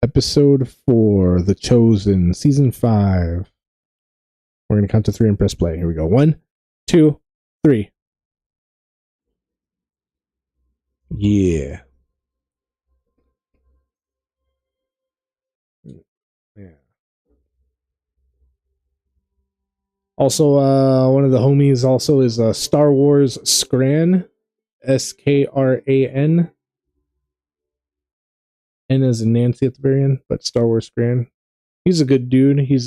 Episode 4, The Chosen, Season 5. We're going to count to 3 and press play. Here we go. 1, 2, 3. Yeah. Yeah. Also, one of the homies also is Star Wars Skran, Skran. N as in Nancy at the very end, but Star Wars Skran. He's a good dude. He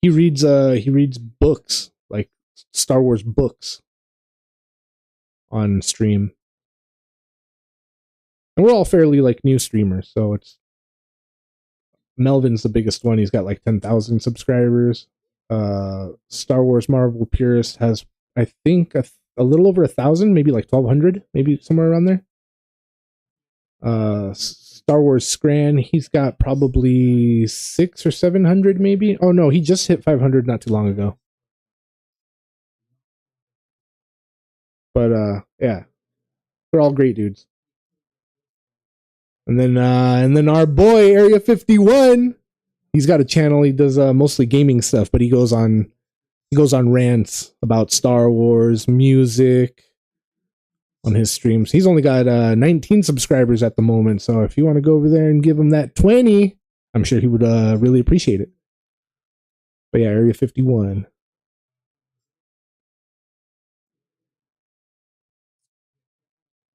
reads books, like Star Wars books on stream. And we're all fairly like new streamers, so it's Melvin's the biggest one. He's got like 10,000 subscribers. Star Wars Marvel Purist has, I think, a little over 1,000, maybe like 1,200, maybe somewhere around there. Star Wars Scran, he's got probably 600 or 700, maybe. Oh no, he just hit 500 not too long ago. But yeah, they're all great dudes. And then our boy Area 51, he's got a channel. He does mostly gaming stuff, but he goes on rants about Star Wars, music on his streams. He's only got 19 subscribers at the moment, so if you want to go over there and give him that 20, I'm sure he would really appreciate it. But yeah, Area 51.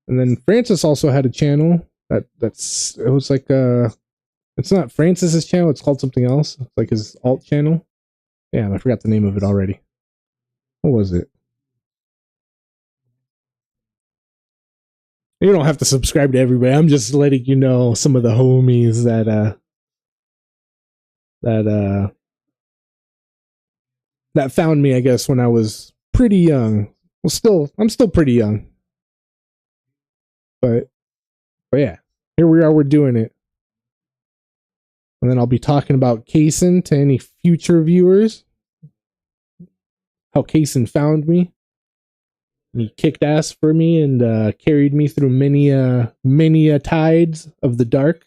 And then Francis also had a channel it was like it's not Francis's channel, it's called something else. It's like his alt channel. Damn, I forgot the name of it already. What was it? You don't have to subscribe to everybody. I'm just letting you know some of the homies that found me, I guess, when I was pretty young. Well, I'm still pretty young. But yeah, here we are, we're doing it. And then I'll be talking about Kaysen to any future viewers. How Kaysen found me. He kicked ass for me and carried me through many tides of the dark.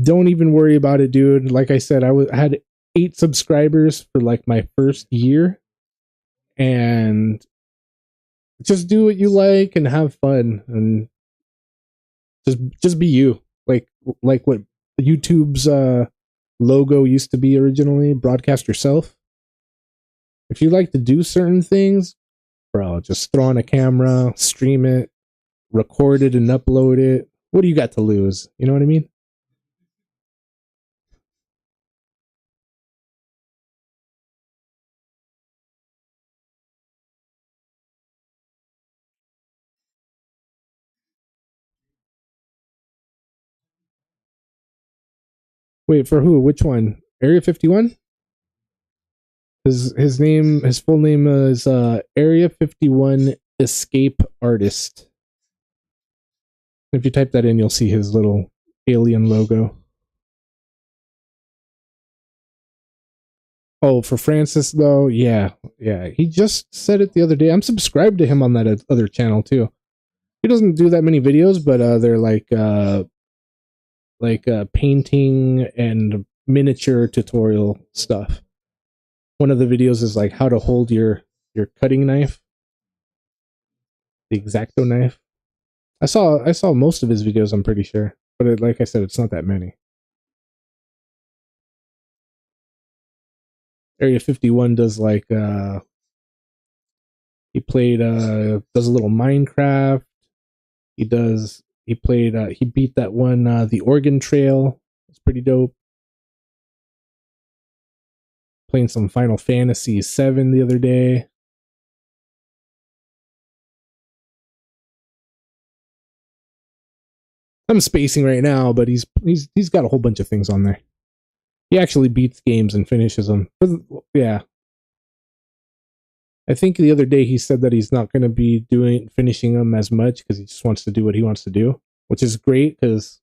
Don't even worry about it, dude. Like I said, I had 8 subscribers for like my first year, and just do what you like and have fun, and just be you. Like what YouTube's logo used to be originally, broadcast yourself. If you like to do certain things, bro, just throw on a camera, stream it, record it, and upload it. What do you got to lose? You know what I mean? Wait, for who? Which one? Area 51? His full name is Area 51 Escape Artist. If you type that in, you'll see his little alien logo. Oh, for Francis though, yeah, yeah. He just said it the other day. I'm subscribed to him on that other channel too. He doesn't do that many videos, but they're like painting and miniature tutorial stuff. One of the videos is like how to hold your cutting knife, the Exacto knife. I saw most of his videos. I'm pretty sure, but like I said, it's not that many. Area 51 does like he played does a little Minecraft. He beat that one the Oregon Trail. It's pretty dope. Playing some Final Fantasy 7 the other day. I'm spacing right now, but he's got a whole bunch of things on there. He actually beats games and finishes them. Yeah, I think the other day he said that he's not going to be doing finishing them as much because he just wants to do what he wants to do, which is great because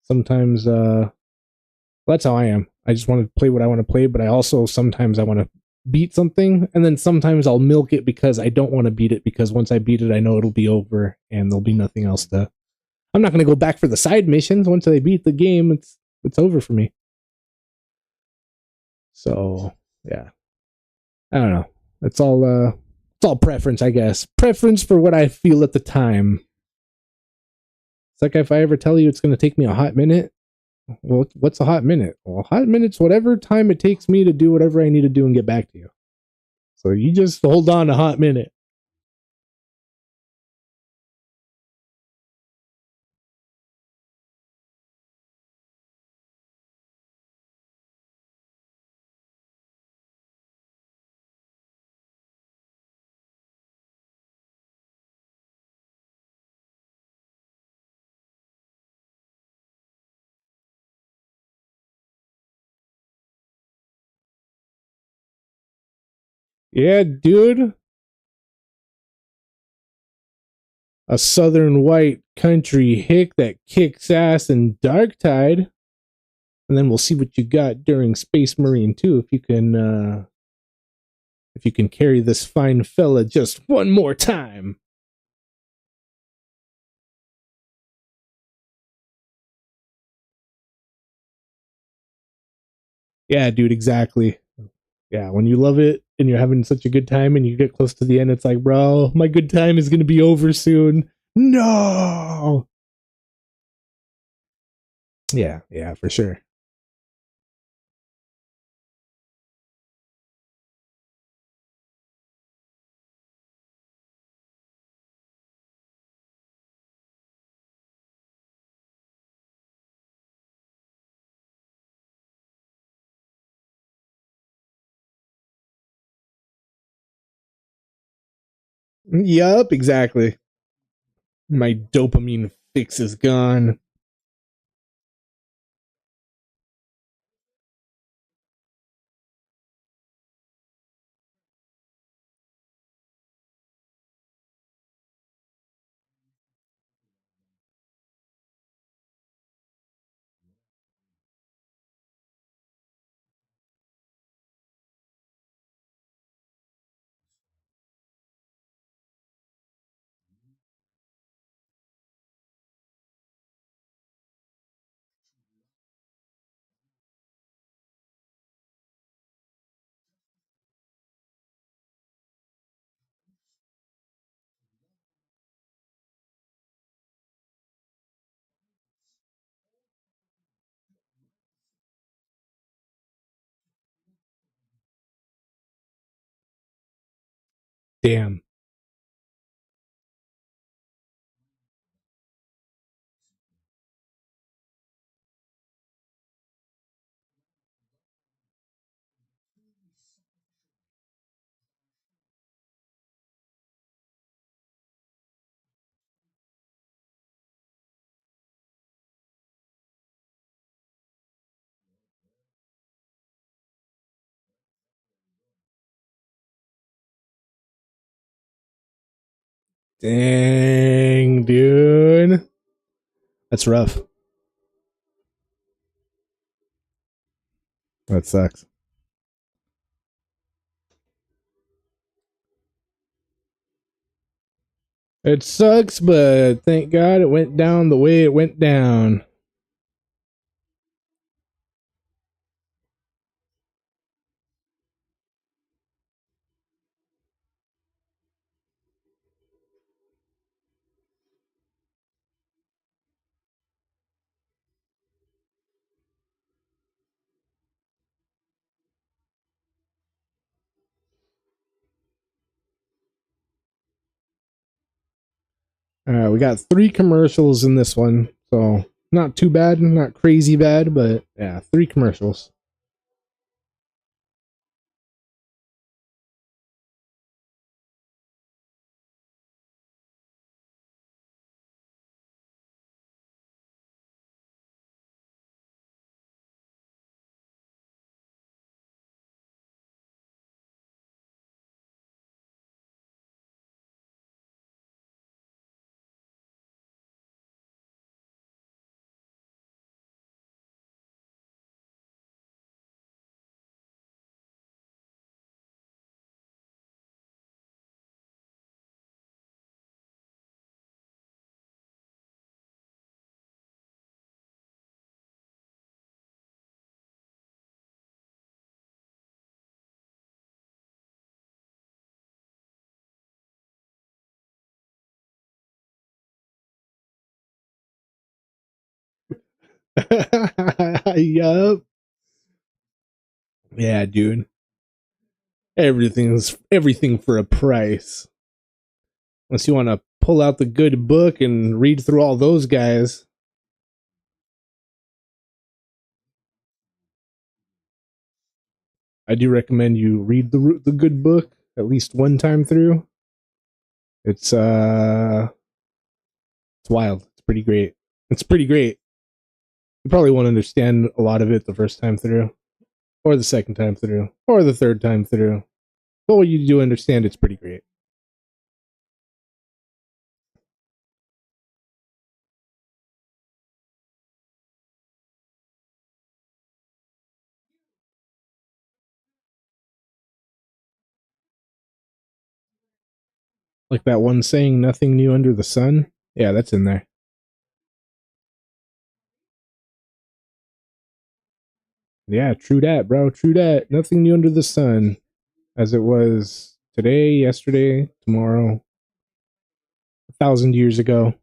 sometimes that's how I am. I just want to play what I want to play, but I also sometimes I want to beat something, and then sometimes I'll milk it because I don't want to beat it because once I beat it, I know it'll be over and there'll be nothing else to. I'm not going to go back for the side missions once I beat the game. It's over for me. So yeah, I don't know. It's all preference, I guess. Preference for what I feel at the time. It's like if I ever tell you it's going to take me a hot minute, well, what's a hot minute? Well, a hot minute's whatever time it takes me to do whatever I need to do and get back to you. So you just hold on a hot minute. Yeah, dude. A southern white country hick that kicks ass in Dark Tide. And then we'll see what you got during Space Marine 2 if you can carry this fine fella just one more time. Yeah, dude, exactly. Yeah, when you love it and you're having such a good time and you get close to the end, it's like, bro, my good time is going to be over soon. No. Yeah, yeah, for sure. Yup, exactly. My dopamine fix is gone. Damn. Dang, dude. That's rough. That sucks. It sucks, but thank God it went down the way it went down. We got 3 commercials in this one, so not too bad, not crazy bad, but yeah, 3 commercials. Yup. Yeah, dude. Everything for a price. Unless you want to pull out the good book and read through all those guys. I do recommend you read the good book at least one time through. It's it's wild. It's pretty great. It's pretty great. You probably won't understand a lot of it the first time through, or the second time through, or the third time through. But what you do understand, it's pretty great. Like that one saying, "Nothing new under the sun." Yeah, that's in there. Yeah, true that, bro. True that. Nothing new under the sun, as it was today, yesterday, tomorrow, 1,000 years ago.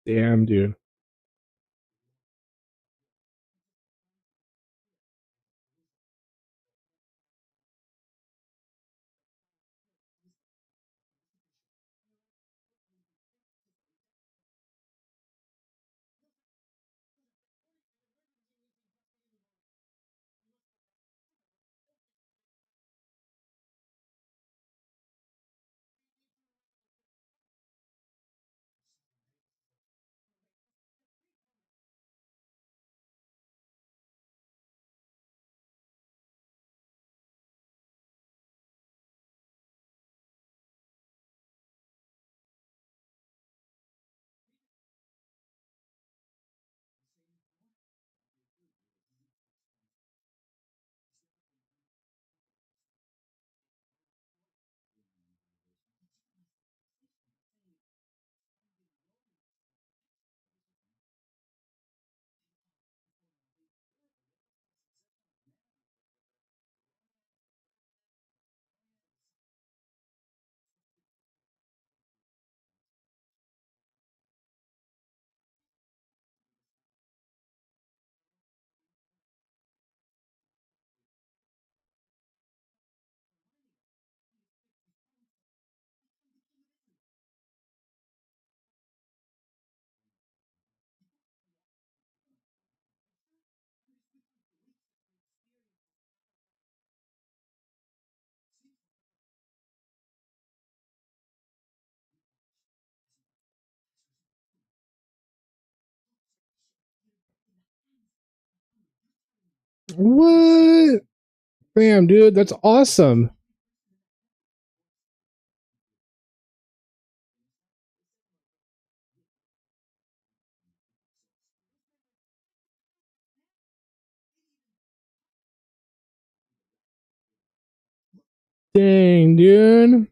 Damn, dude. What? Damn, dude, that's awesome. Dang, dude.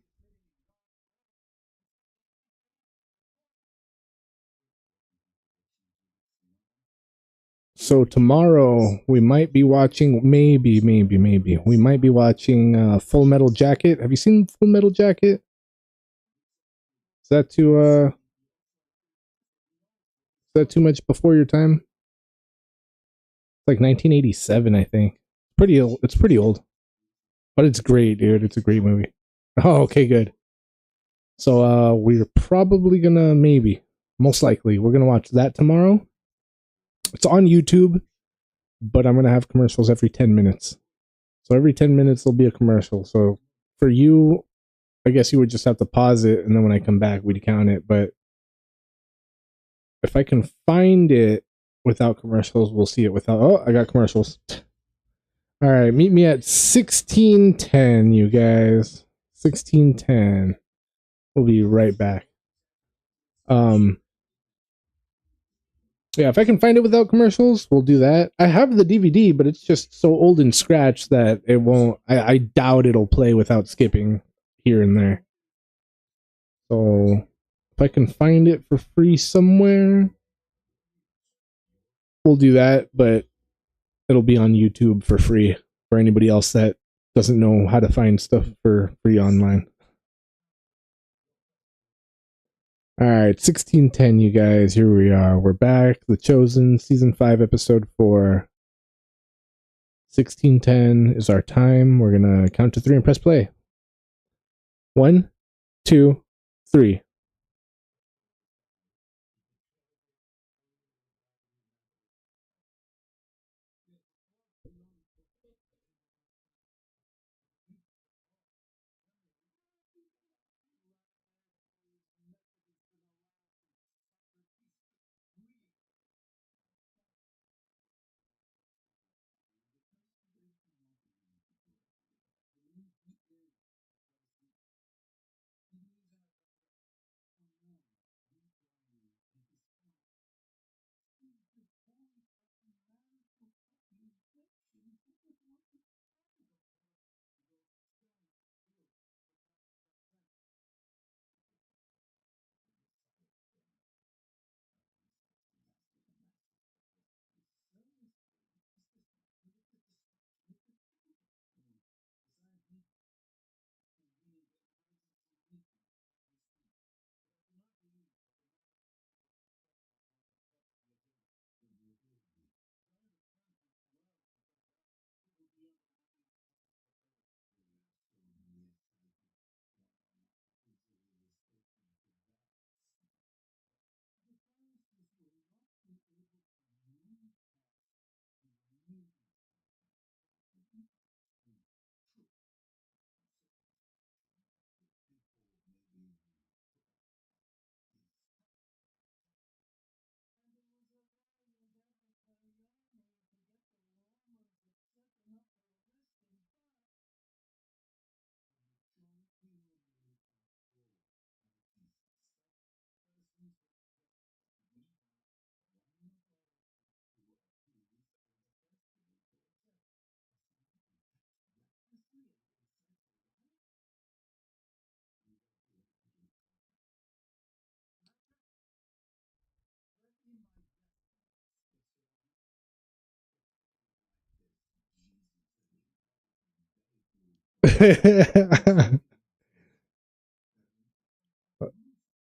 So tomorrow we might be watching, maybe we might be watching Full Metal Jacket. Have you seen Full Metal Jacket? Is that too much before your time? It's like 1987, I think. Pretty old. It's pretty old, but it's great, dude. It's a great movie. Oh, okay, good. So we're probably gonna maybe, most likely, we're gonna watch that tomorrow. It's on YouTube, but I'm gonna have commercials every 10 minutes. So every 10 minutes there'll be a commercial. So for you, I guess you would just have to pause it, and then when I come back, we'd count it. But if I can find it without commercials, we'll see it without. Oh, I got commercials. All right, meet me at 16:10, you guys. 16:10. We'll be right back. Um, yeah, if I can find it without commercials, we'll do that. I have the DVD, but it's just so old and scratched that it won't. I doubt it'll play without skipping here and there. So if I can find it for free somewhere, we'll do that. But it'll be on YouTube for free for anybody else that doesn't know how to find stuff for free online. All right, 16:10, you guys. Here we are. We're back. The Chosen, season 5, episode 4. 16:10 is our time. We're gonna count to 3 and press play. 1, 2, 3.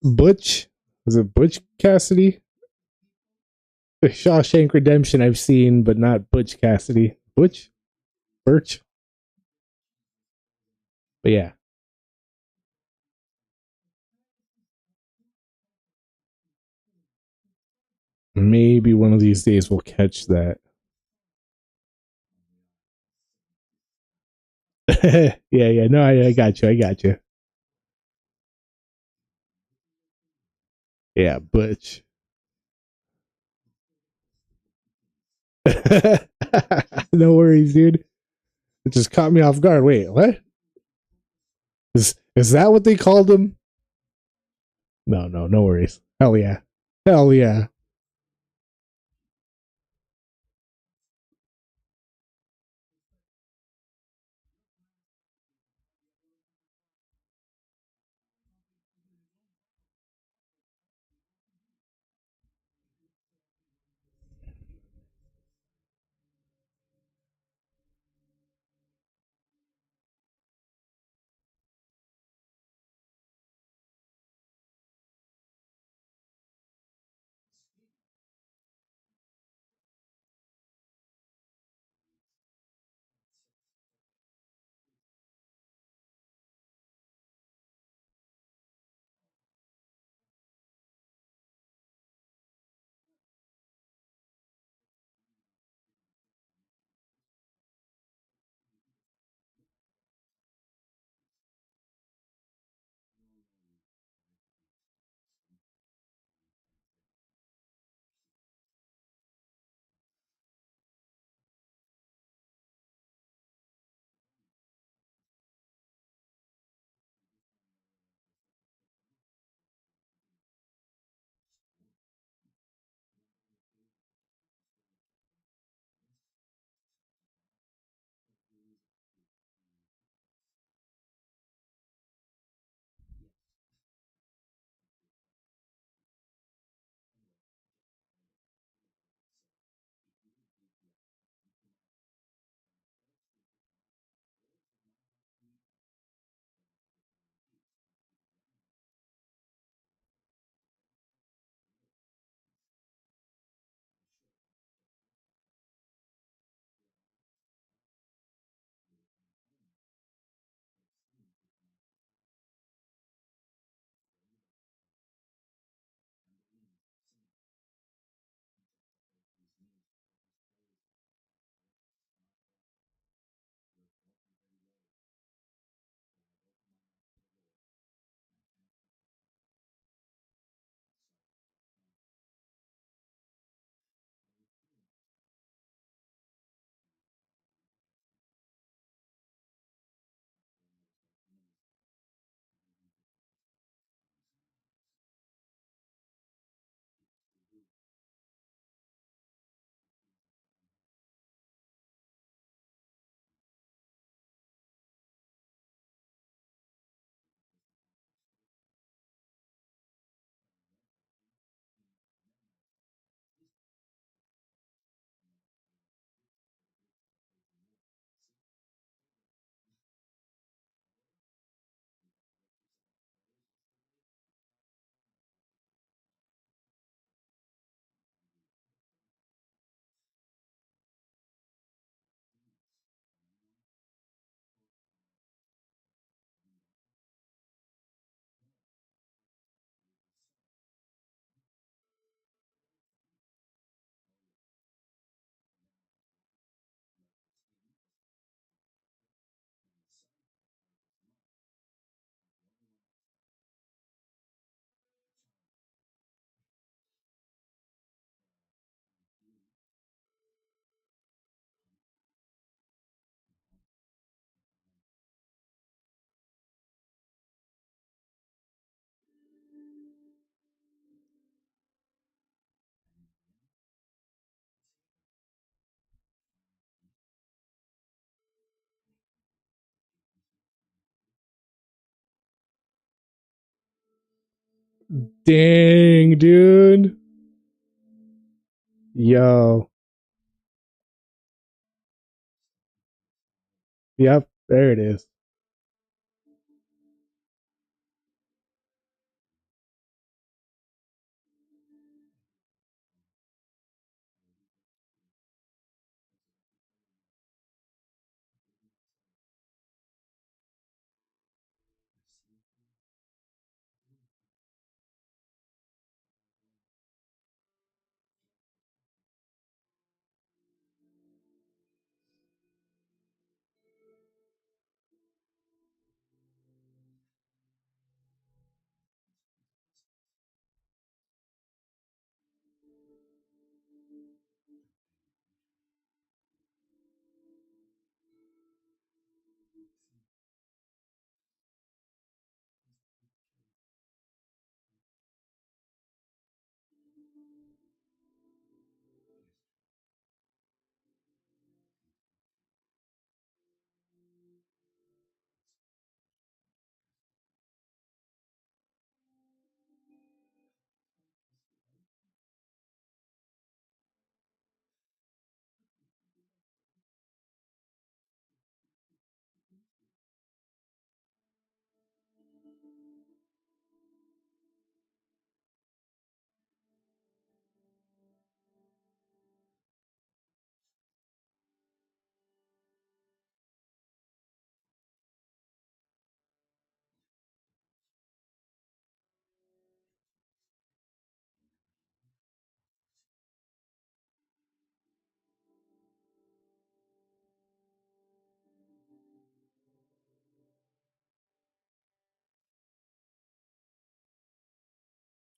Butch? Was it Butch Cassidy? Shawshank Redemption I've seen, but not Butch Cassidy. Butch? Birch? But yeah, maybe one of these days we'll catch that. Yeah. No, I got you. I got you. Yeah, Butch. No worries, dude. It just caught me off guard. Wait, what? Is that what they called him? No, no, no worries. Hell yeah. Hell yeah. Dang, dude. Yo. Yep, there it is.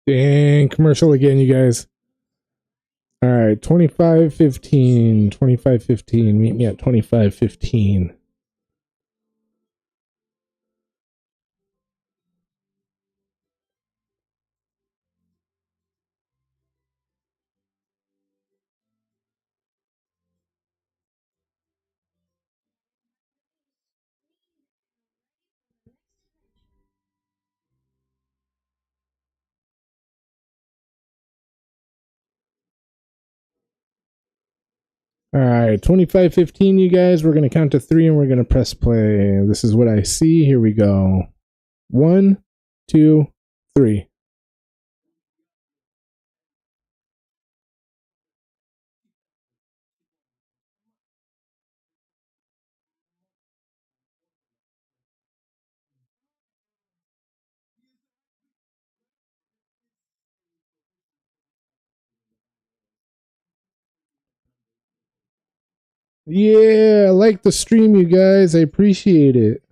Dang, commercial again, you guys. All right, 2515. 2515. Meet me at 2515. All right, 2515, you guys. We're going to count to three and we're going to press play. This is what I see. Here we go. One, two, three. Yeah, I like the stream, you guys. I appreciate it.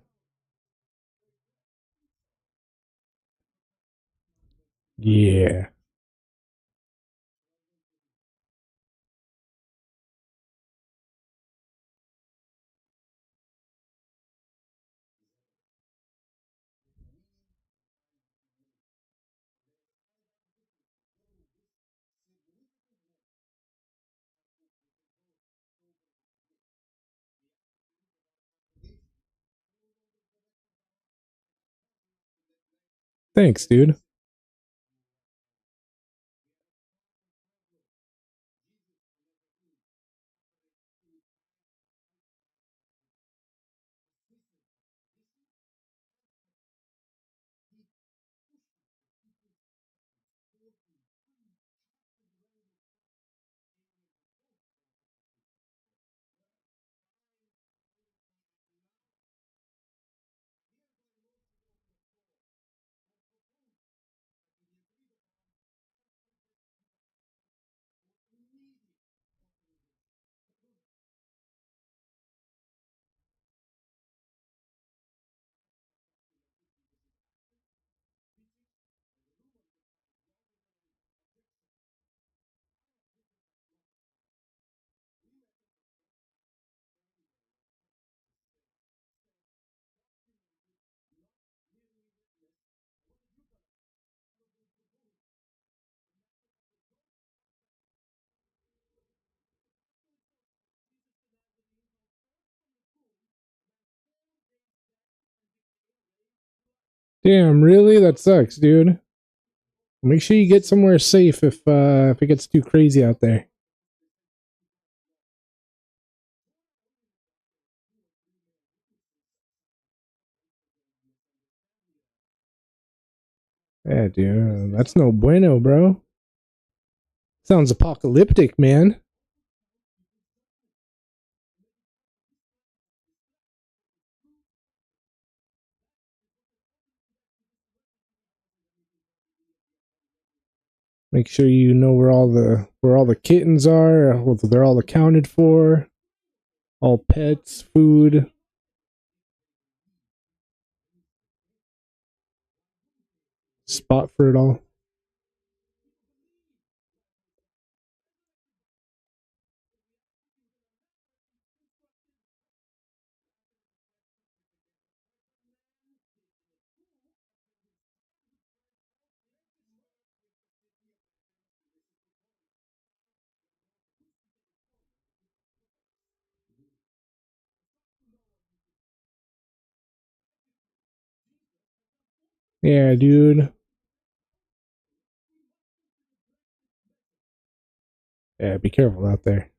Yeah. Thanks, dude. Damn, really? That sucks, dude. Make sure you get somewhere safe if it gets too crazy out there. Yeah, dude. That's no bueno, bro. Sounds apocalyptic, man. Make sure you know where all the kittens are. They're all accounted for. All pets, food. Spot for it all. Yeah, dude. Yeah, be careful out there.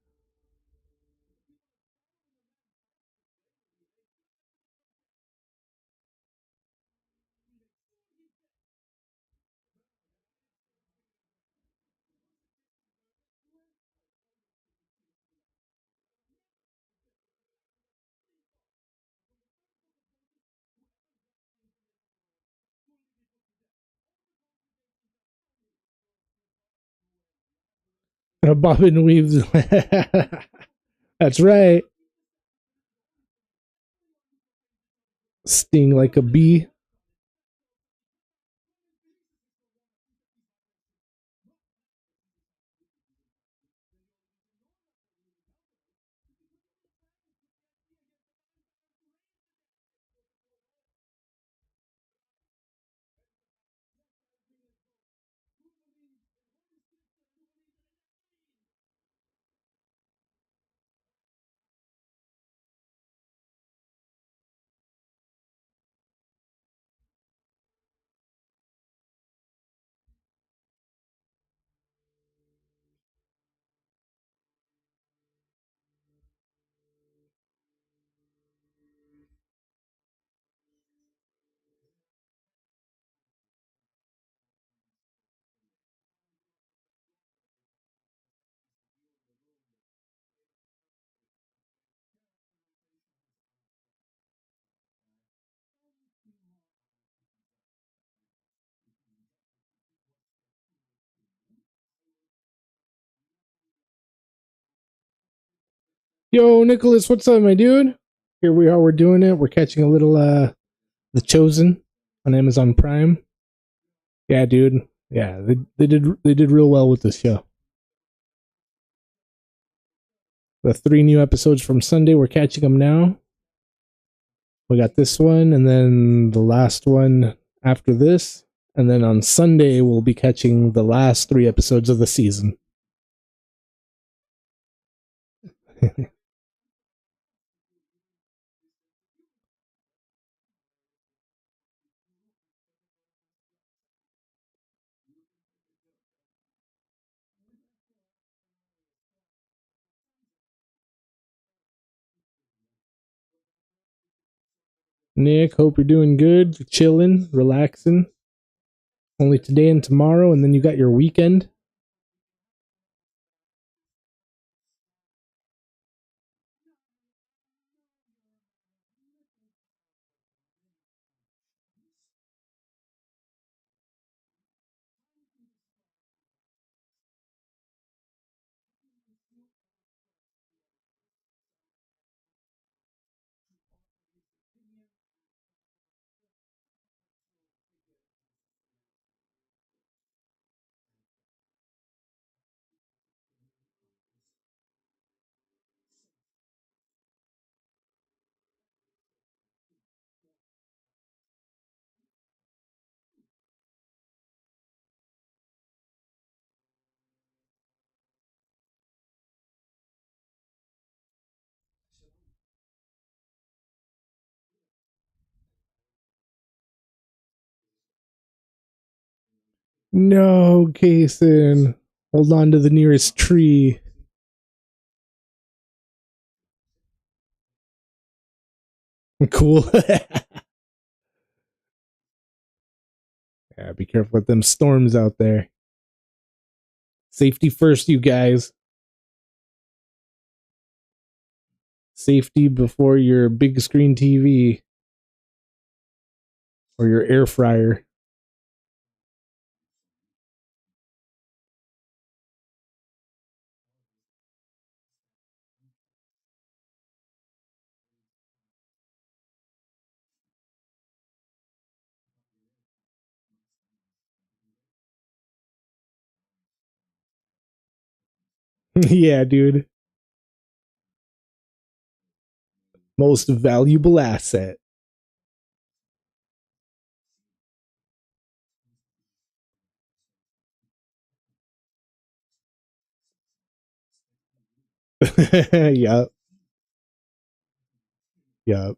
Bobbin weaves. That's right. Sting like a bee. Yo, Nicholas, what's up, my dude? Here we are. We're doing it. We're catching a little The Chosen on Amazon Prime. Yeah, dude. Yeah, they did real well with this show. The three new episodes from Sunday. We're catching them now. We got this one, and then the last one after this, and then on Sunday we'll be catching the last three episodes of the season. Nick, hope you're doing good. You're chilling, relaxing. Only today and tomorrow, and then you got your weekend. No, Kason. Hold on to the nearest tree. Cool. Yeah, be careful with them storms out there. Safety first, you guys. Safety before your big screen TV or your air fryer. Yeah, dude. Most valuable asset. Yup. Yup.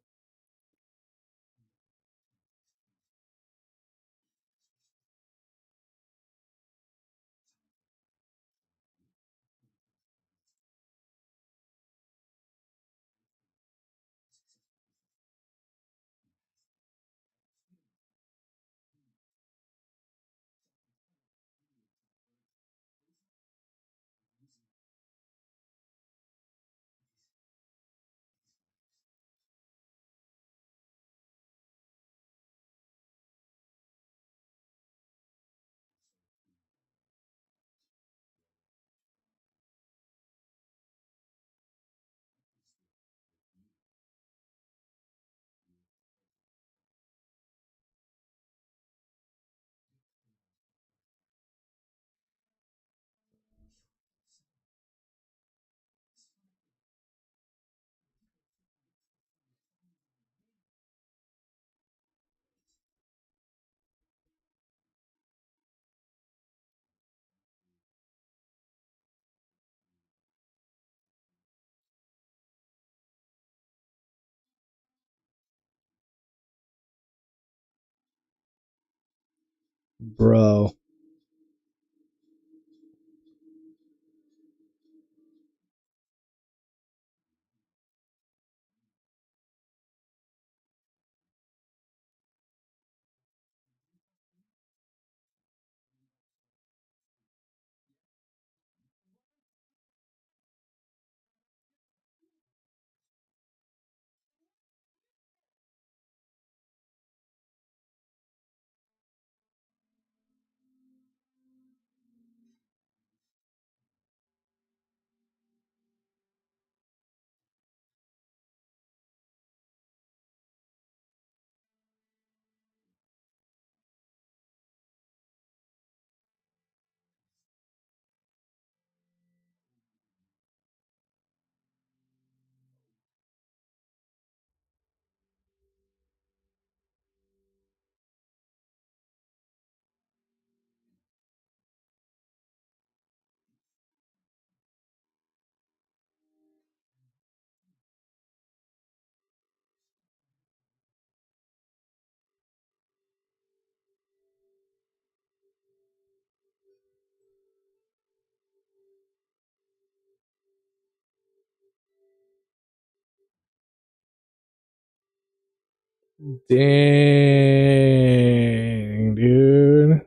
Bro. Dang, dude.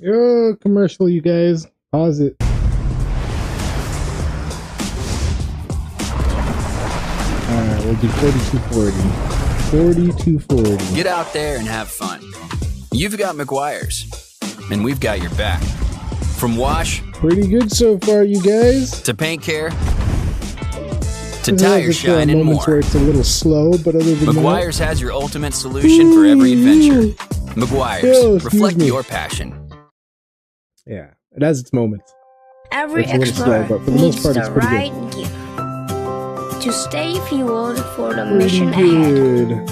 Yo, commercial, you guys. Pause it. Alright, we'll do 4240. 4240. Get out there and have fun. You've got McGuire's, and we've got your back. From wash Pretty good so far, you guys. to paint care to tire shine and more. Where it's a little slow, but other than McGuire's has your ultimate solution for every adventure. McGuire's, reflect your passion. Yeah, it has its moments. Every explorer needs the right gear to stay fueled for the mission ahead.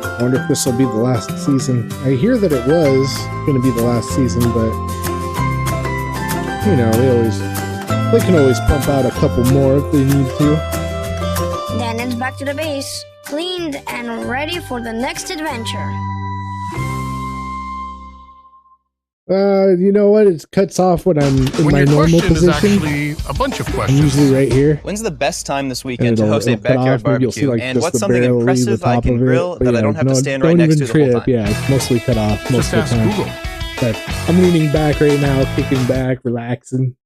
I wonder if this will be the last season. I hear that it was going to be the last season, but you know, they can always pump out a couple more if they need to. Then it's back to the base, cleaned and ready for the next adventure. You know what? It cuts off when I'm in my normal position. Is actually a bunch of questions. I'm usually right here. When's the best time this weekend to host a backyard barbecue? Like and what's something impressive I can grill that I don't have to stand right next to the whole time? Yeah, it's mostly cut off most of the time. Google. But I'm leaning back right now, kicking back, relaxing.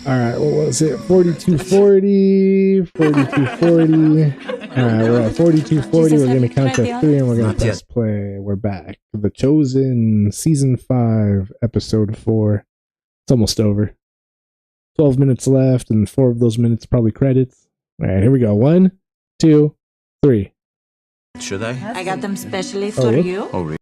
Alright, what was it? 4240. 4240. Alright, we're at 4240. We're going to count to 3 and we're going to press play. We're back. The Chosen, Season 5, Episode 4. It's almost over. 12 minutes left, and 4 of those minutes probably credits. Alright, here we go. 1, 2, 3. Should I? I got them specially for you. Oh, really?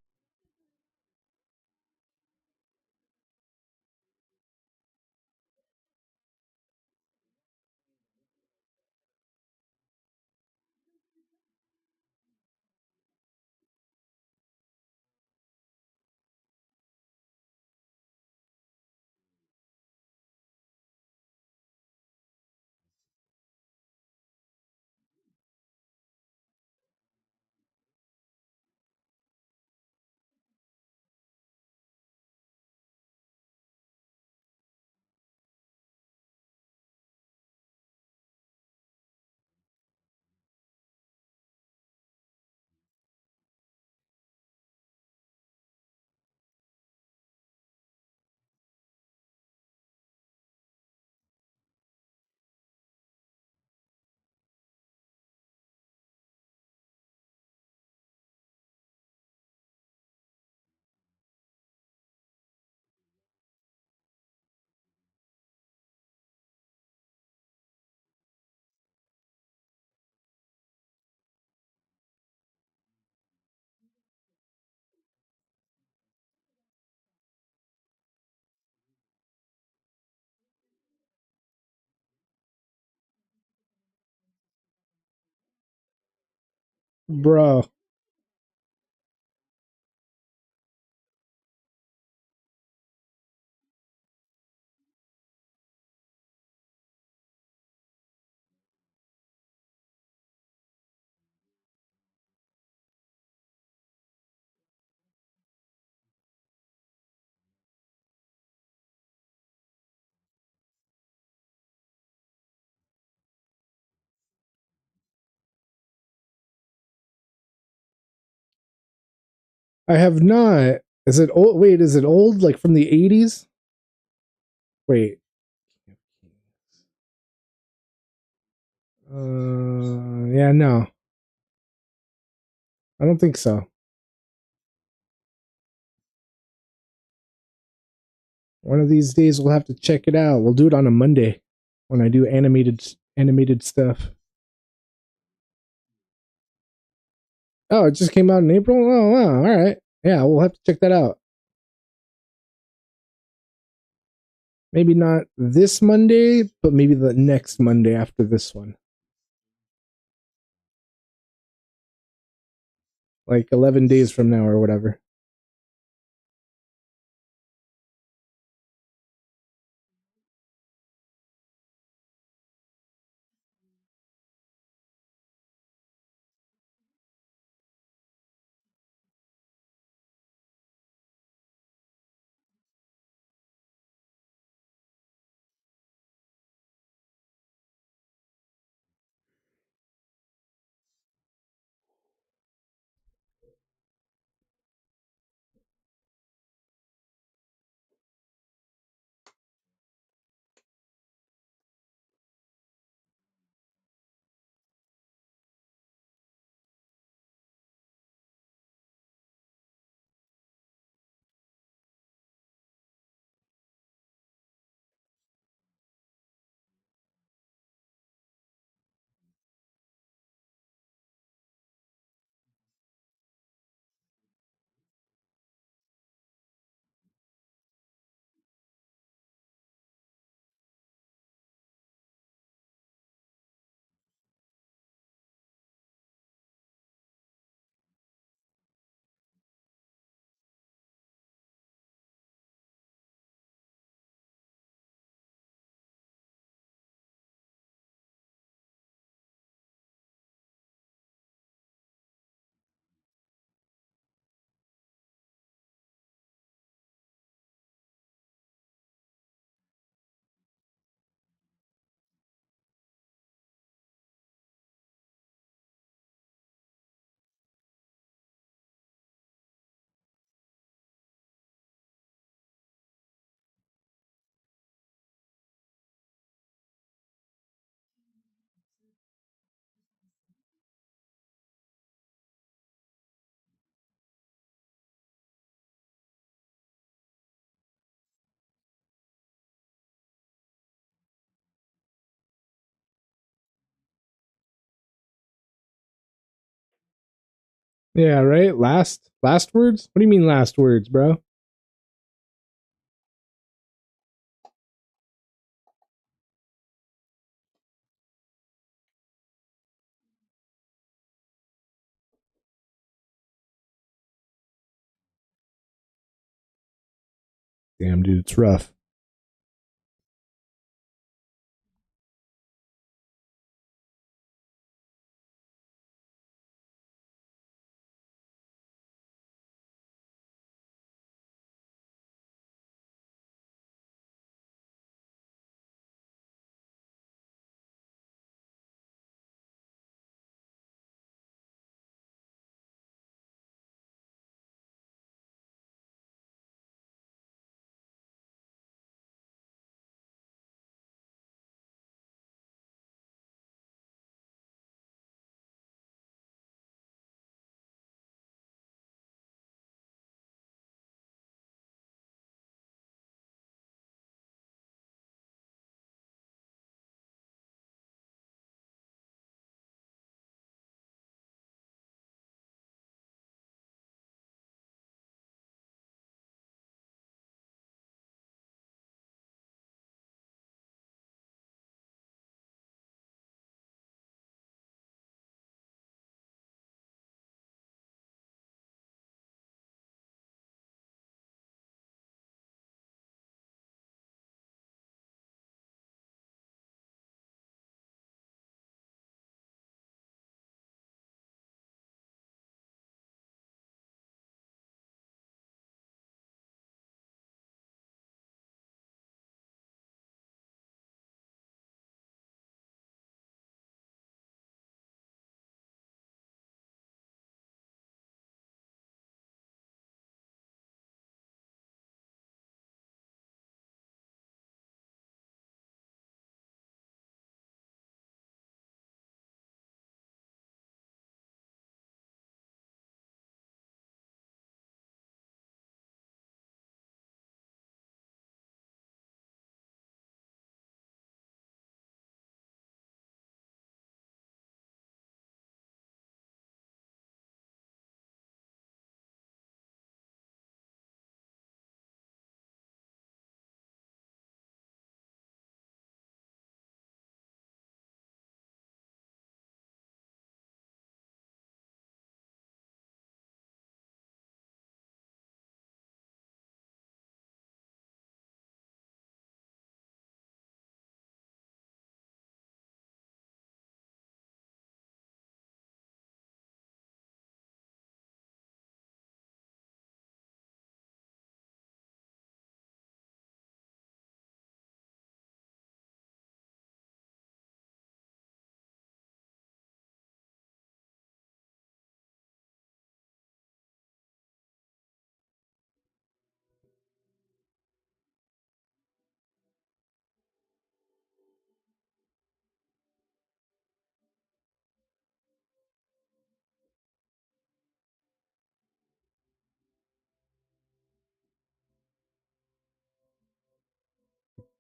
Bro. I have not. Is it old? Wait, is it old? Like from the 80s? Wait. Yeah, no. I don't think so. One of these days we'll have to check it out. We'll do it on a Monday when I do animated stuff. Oh, it just came out in April? Oh, wow. All right. Yeah, we'll have to check that out. Maybe not this Monday, but maybe the next Monday after this one. Like 11 days from now or whatever. Yeah, right? Last words? What do you mean last words, bro? Damn, dude, it's rough.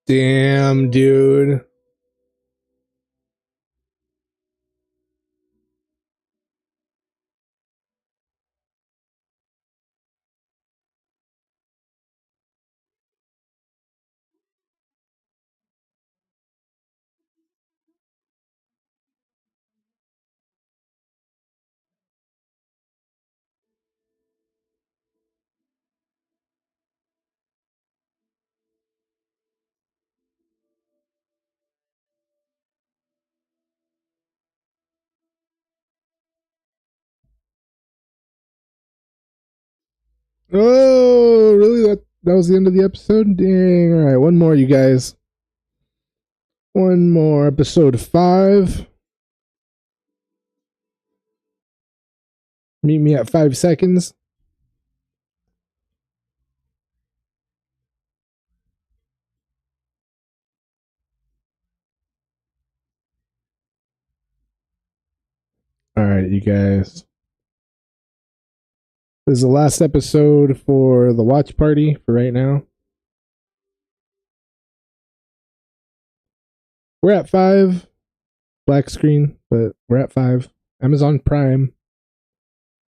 Damn, dude. Oh, really? That was the end of the episode? Dang. All right, one more, you guys. One more, episode 5. Meet me at 5 seconds. All right, you guys. This is the last episode for the watch party for right now. We're at 5. Black screen, but we're at 5. Amazon Prime.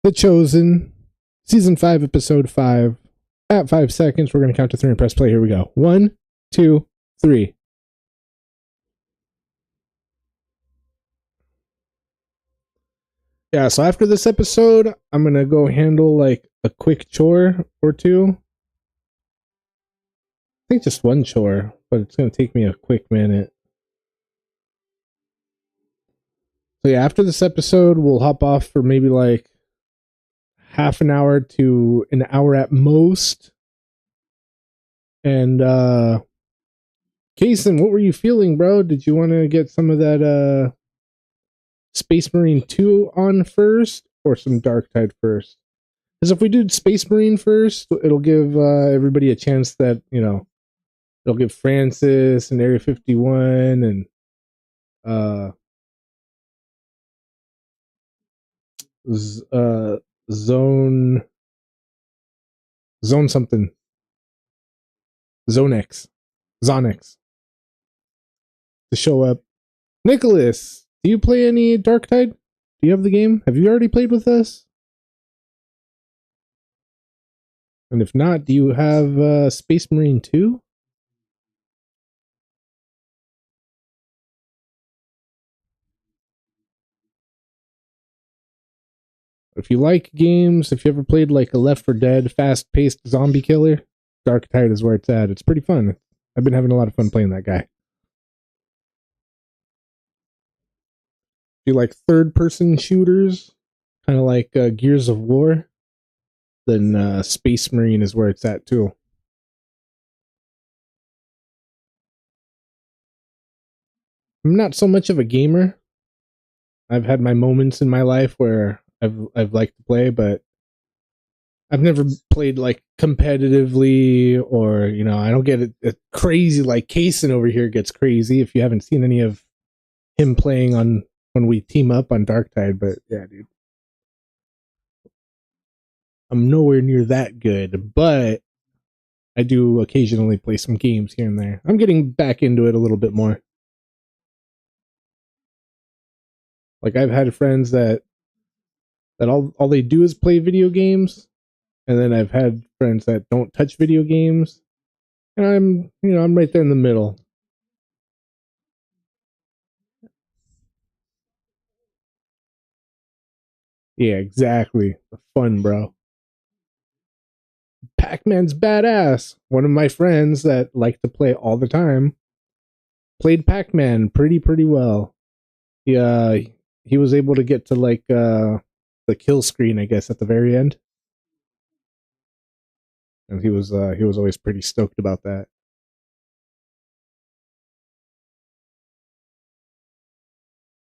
The Chosen, Season 5, Episode 5. At 5 seconds, we're going to count to 3 and press play. Here we go. 1, 2, 3. Yeah, so after this episode, I'm going to go handle like a quick chore or two. I think just one chore, but it's going to take me a quick minute. So yeah, after this episode, we'll hop off for maybe like half an hour to an hour at most. And Kason, what were you feeling, bro? Did you want to get some of that Space Marine 2 on first, or some Dark Tide first? Because if we do Space Marine first, it'll give everybody a chance that, you know, it'll give Francis and Area 51 and Zone something. Zonex to show up. Nicholas, do you play any Dark Tide? Do you have the game? Have you already played with us? And if not, do you have Space Marine 2? If you like games, if you ever played like a Left 4 Dead fast-paced zombie killer, Dark Tide is where it's at. It's pretty fun. I've been having a lot of fun playing that guy. If you like third-person shooters, kind of like Gears of War, then Space Marine is where it's at too. I'm not so much of a gamer. I've had my moments in my life where I've liked to play, but I've never played like competitively, or you know, I don't get it crazy like Kason over here gets crazy. If you haven't seen any of him playing on when we team up on Dark Tide, but yeah, dude, I'm nowhere near that good, but I do occasionally play some games here and there. I'm getting back into it a little bit more. Like I've had friends that all they do is play video games, and then I've had friends that don't touch video games, and I'm right there in the middle. Yeah, exactly. The fun, bro. Pac-Man's badass. One of my friends that like to play all the time played Pac-Man pretty well. He was able to get to like the kill screen, I guess, at the very end. And he was always pretty stoked about that.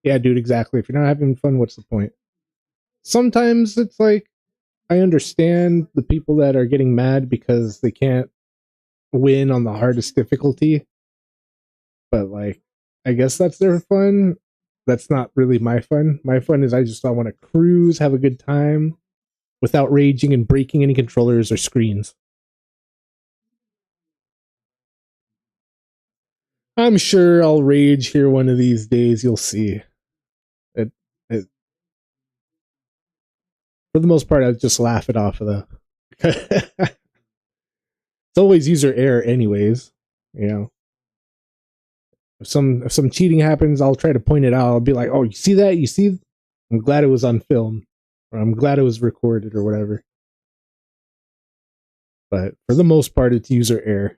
Yeah, dude, exactly. If you're not having fun, what's the point? Sometimes it's like I understand the people that are getting mad because they can't win on the hardest difficulty. But like I guess that's their fun. That's not really my fun. My fun is I want to cruise, have a good time without raging and breaking any controllers or screens. I'm sure I'll rage here one of these days. You'll see. It for the most part, I just laugh it off of the. It's always user error, anyways. You know, if some cheating happens, I'll try to point it out. I'll be like, "Oh, you see that? You see? I'm glad it was on film, or I'm glad it was recorded, or whatever." But for the most part, it's user error.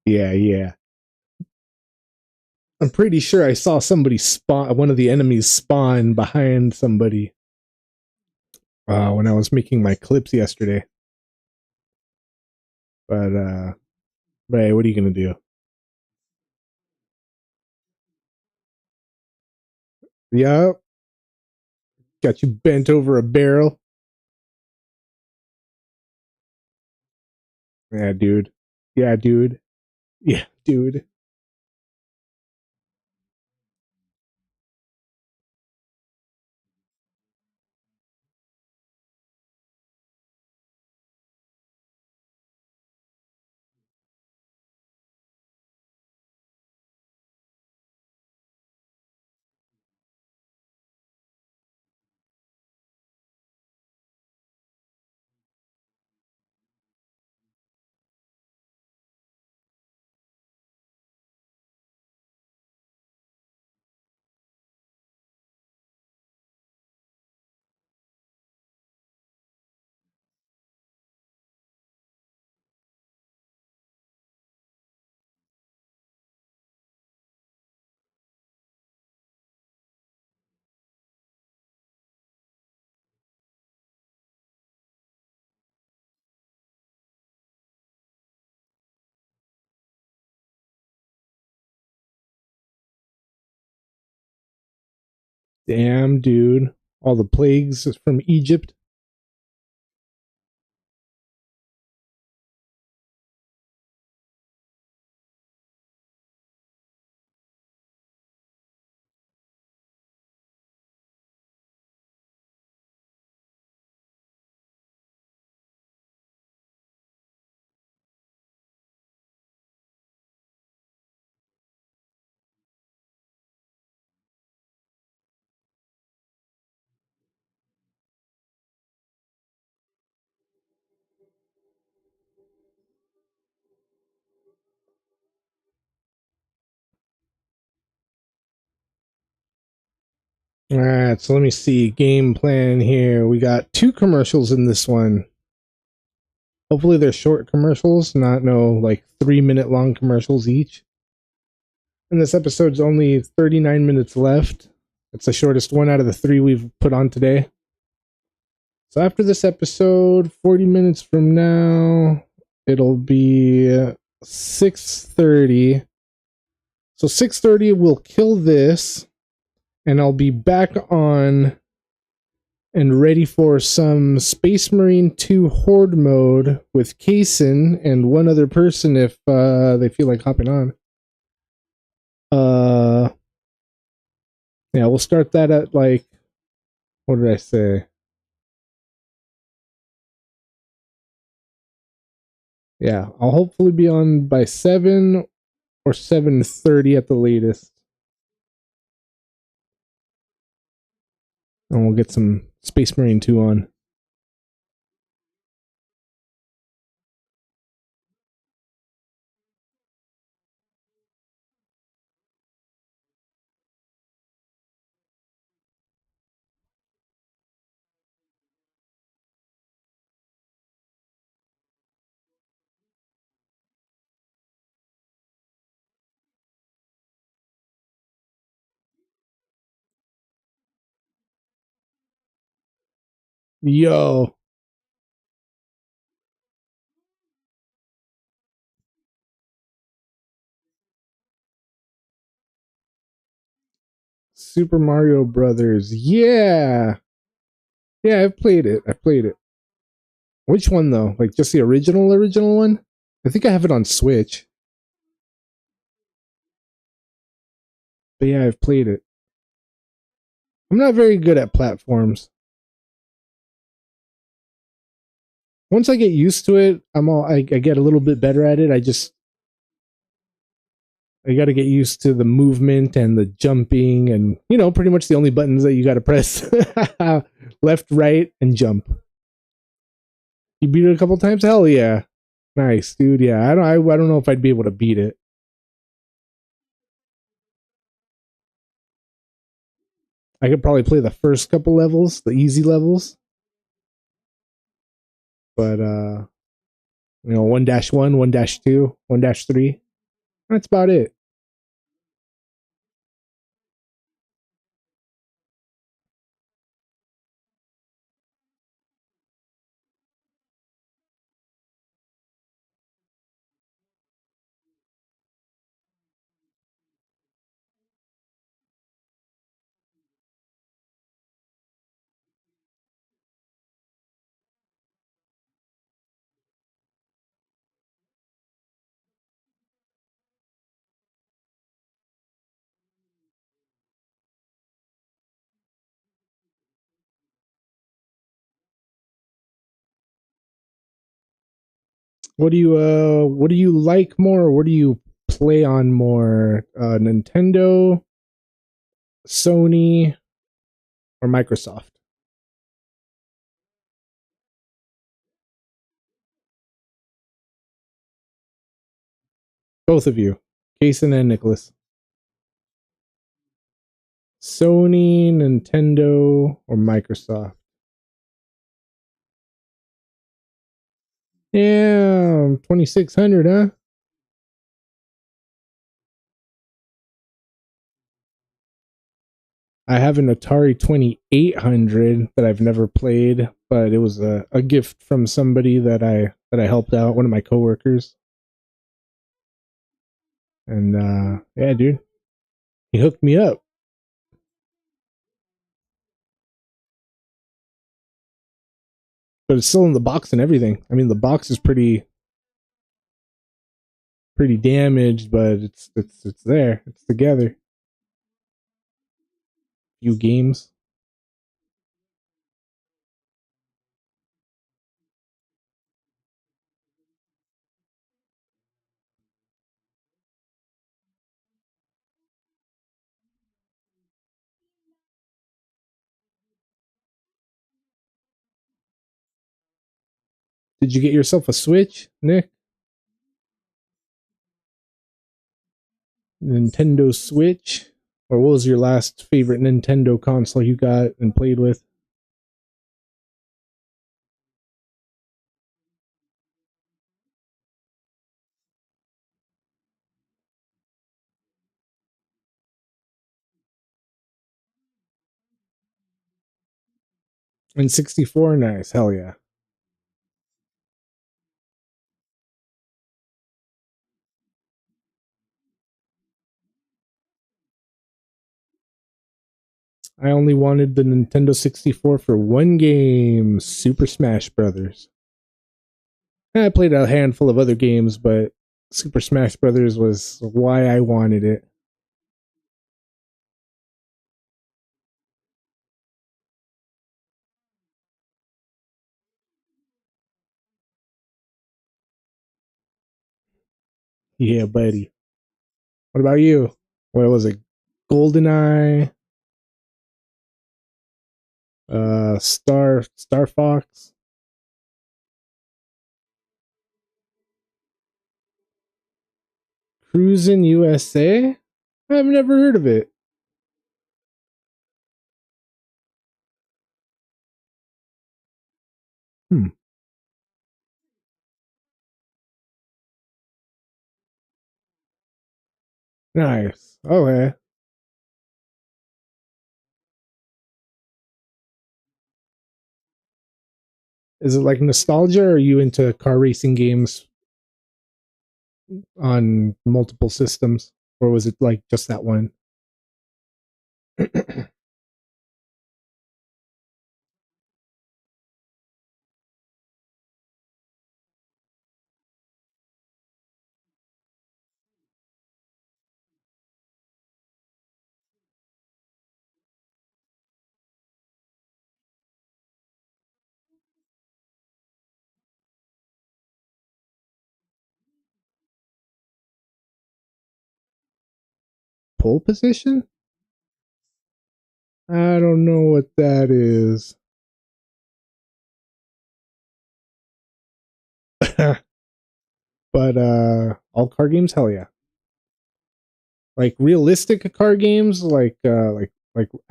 Yeah. I'm pretty sure I saw somebody spawn, one of the enemies spawn behind somebody when I was making my clips yesterday. But hey, what are you gonna do? Yeah, got you bent over a barrel. Yeah, dude. Yeah, dude. Yeah, dude. Damn, dude. All the plagues from Egypt. All right, so let me see. Game plan here. We got 2 commercials in this one. Hopefully they're short commercials, not no like 3-minute long commercials each. And this episode's only 39 minutes left. It's the shortest one out of the 3 we've put on today. So after this episode, 40 minutes from now, it'll be 6:30. So 6:30 we'll kill this, and I'll be back on and ready for some Space Marine 2 Horde mode with Kaysen and one other person if they feel like hopping on. Yeah, we'll start that at like, what did I say? Yeah, I'll hopefully be on by 7 or 7:30 at the latest. And we'll get some Space Marine 2 on. Yo. Super Mario Brothers. Yeah. Yeah, I've played it. Which one though? Like just the original one? I think I have it on Switch. But yeah, I've played it. I'm not very good at platforms. Once I get used to it, I get a little bit better at it. I got to get used to the movement and the jumping and, pretty much the only buttons that you got to press. Left, right, and jump. You beat it a couple times? Hell yeah. Nice, dude. Yeah, I don't know if I'd be able to beat it. I could probably play the first couple levels, the easy levels. But 1-1, 1-2, 1-3. That's about it. What do you like more, or what do you play on more? Nintendo, Sony, or Microsoft? Both of you, Kason and Nicholas. Sony, Nintendo, or Microsoft? Yeah, 2600, huh? I have an Atari 2800 that I've never played, but it was a gift from somebody that I helped out, one of my coworkers. And yeah, dude, he hooked me up. But it's still in the box and everything. I mean, the box is pretty damaged, but it's there. It's together. Few games. Did you get yourself a Switch, Nick? Nintendo Switch? Or what was your last favorite Nintendo console you got and played with? And 64? Nice. Hell yeah. I only wanted the Nintendo 64 for one game, Super Smash Brothers. I played a handful of other games, but Super Smash Brothers was why I wanted it. Yeah, buddy. What about you? What was it? GoldenEye, Star Fox, Cruisin' USA? I've never heard of it. Hmm. Nice. Okay. Is it like nostalgia, or are you into car racing games on multiple systems? Or was it like just that one? Pole position? I don't know what that is. But all car games, hell yeah. Like realistic car games, like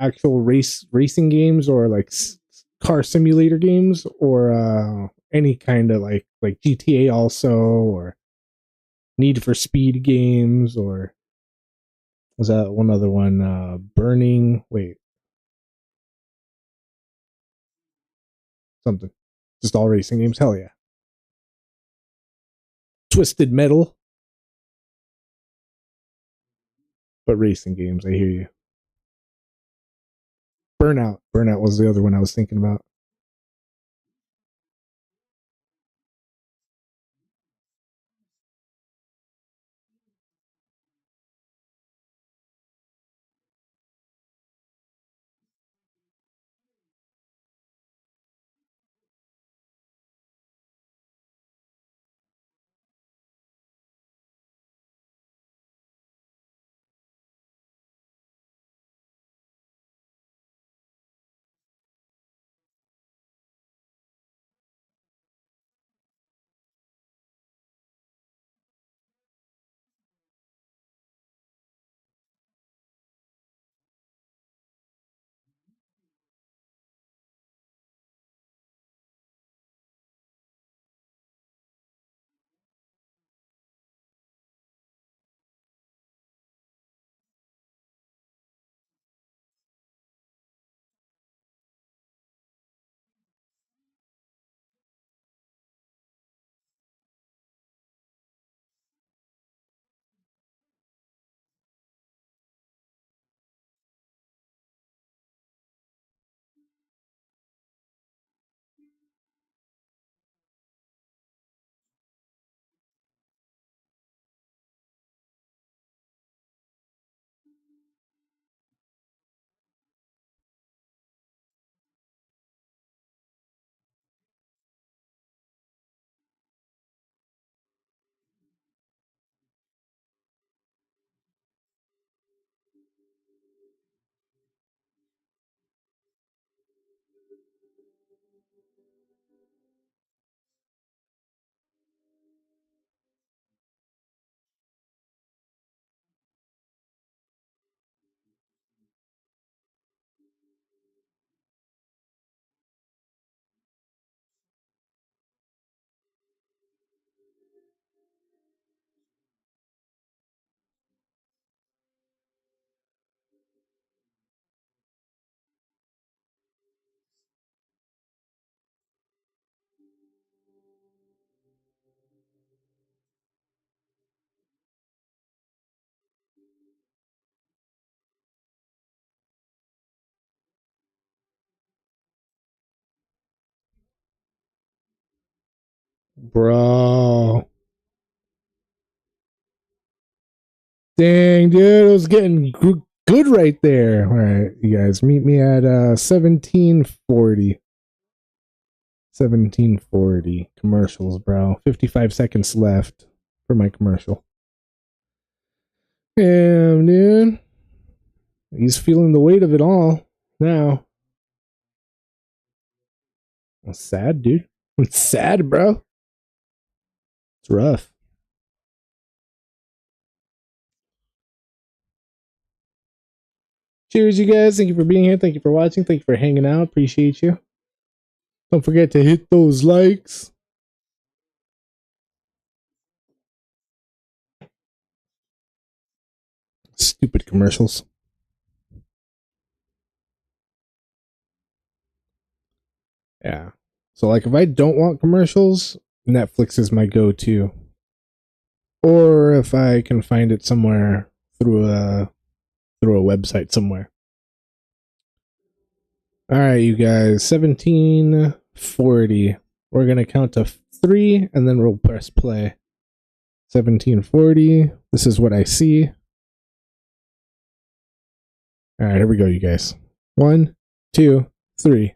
actual racing games, or like car simulator games, or any kind of like GTA also, or Need for Speed games, or was that one other one? Burning. Wait, something. Just all racing games. Hell yeah. Twisted Metal, but racing games. I hear you. Burnout. Burnout was the other one I was thinking about. Bro. Dang, dude, it was getting good right there. All right, you guys, meet me at 1740. 1740 commercials, bro. 55 seconds left for my commercial. Damn, dude. He's feeling the weight of it all now. I'm sad, dude. It's sad, bro. It's rough. Cheers, you guys. Thank you for being here. Thank you for watching. Thank you for hanging out. Appreciate you. Don't forget to hit those likes. Stupid commercials. Yeah. So, like, if I don't want commercials, Netflix is my go-to. Or if I can find it somewhere through a website somewhere. All right, you guys. 1740. We're gonna count to 3, and then we'll press play. 1740. This is what I see. All right, here we go, you guys. 1, 2, 3.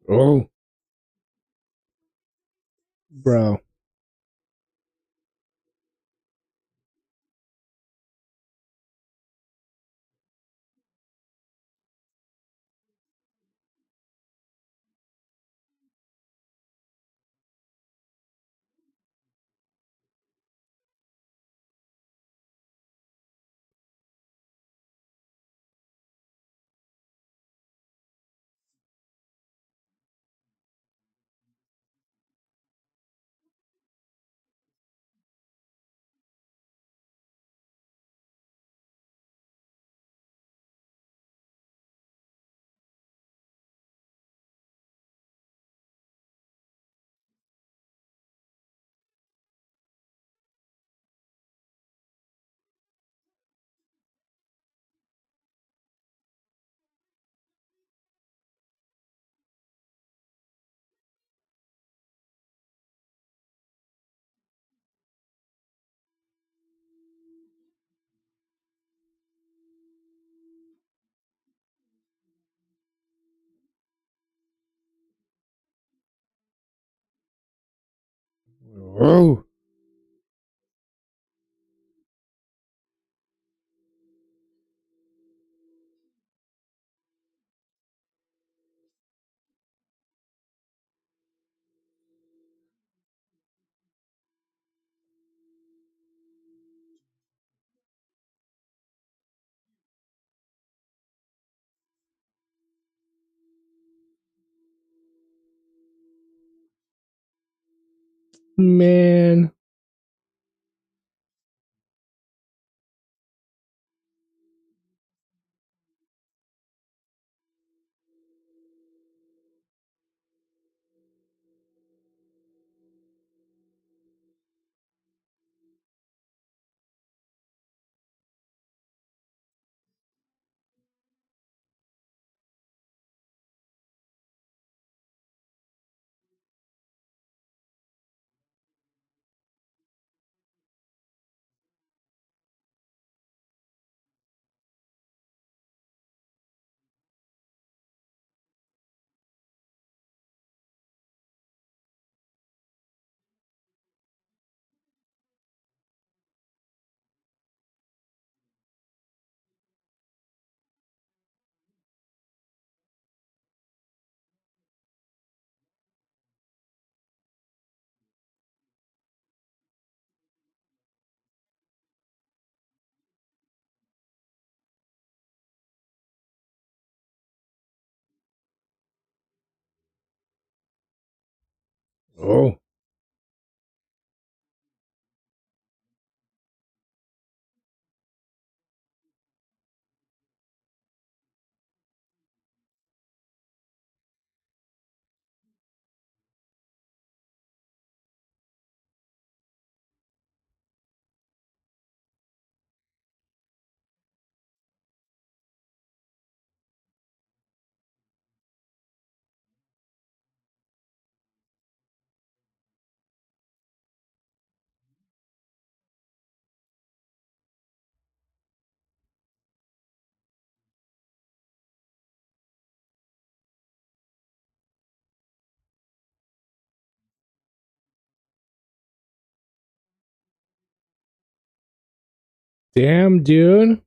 Oh, bro. Oh, man. Oh. Damn, dude.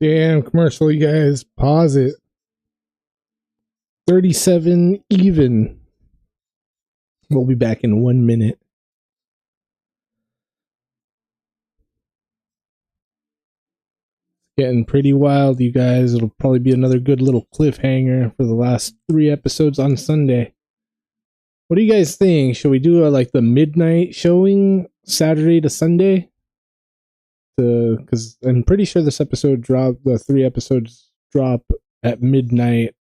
Damn, commercial, you guys. Pause it. 37 even. We'll be back in 1 minute. Getting pretty wild, you guys. It'll probably be another good little cliffhanger for the last 3 episodes on Sunday. What do you guys think? Should we do like the midnight showing Saturday to Sunday? Because I'm pretty sure this episode dropped, the 3 episodes drop at midnight,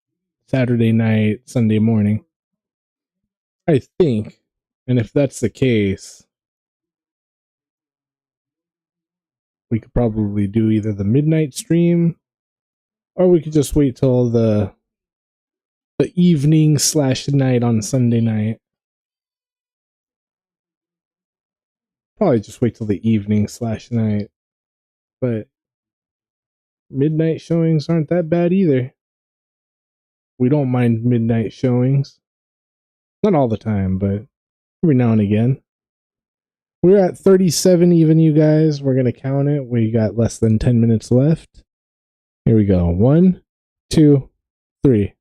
Saturday night, Sunday morning. I think. And if that's the case, we could probably do either the midnight stream, or we could just wait till the evening / night on Sunday night. Probably just wait till the evening / night. But midnight showings aren't that bad either. We don't mind midnight showings. Not all the time, but every now and again. We're at 37 even, you guys. We're going to count it. We got less than 10 minutes left. Here we go. 1, 2, 3.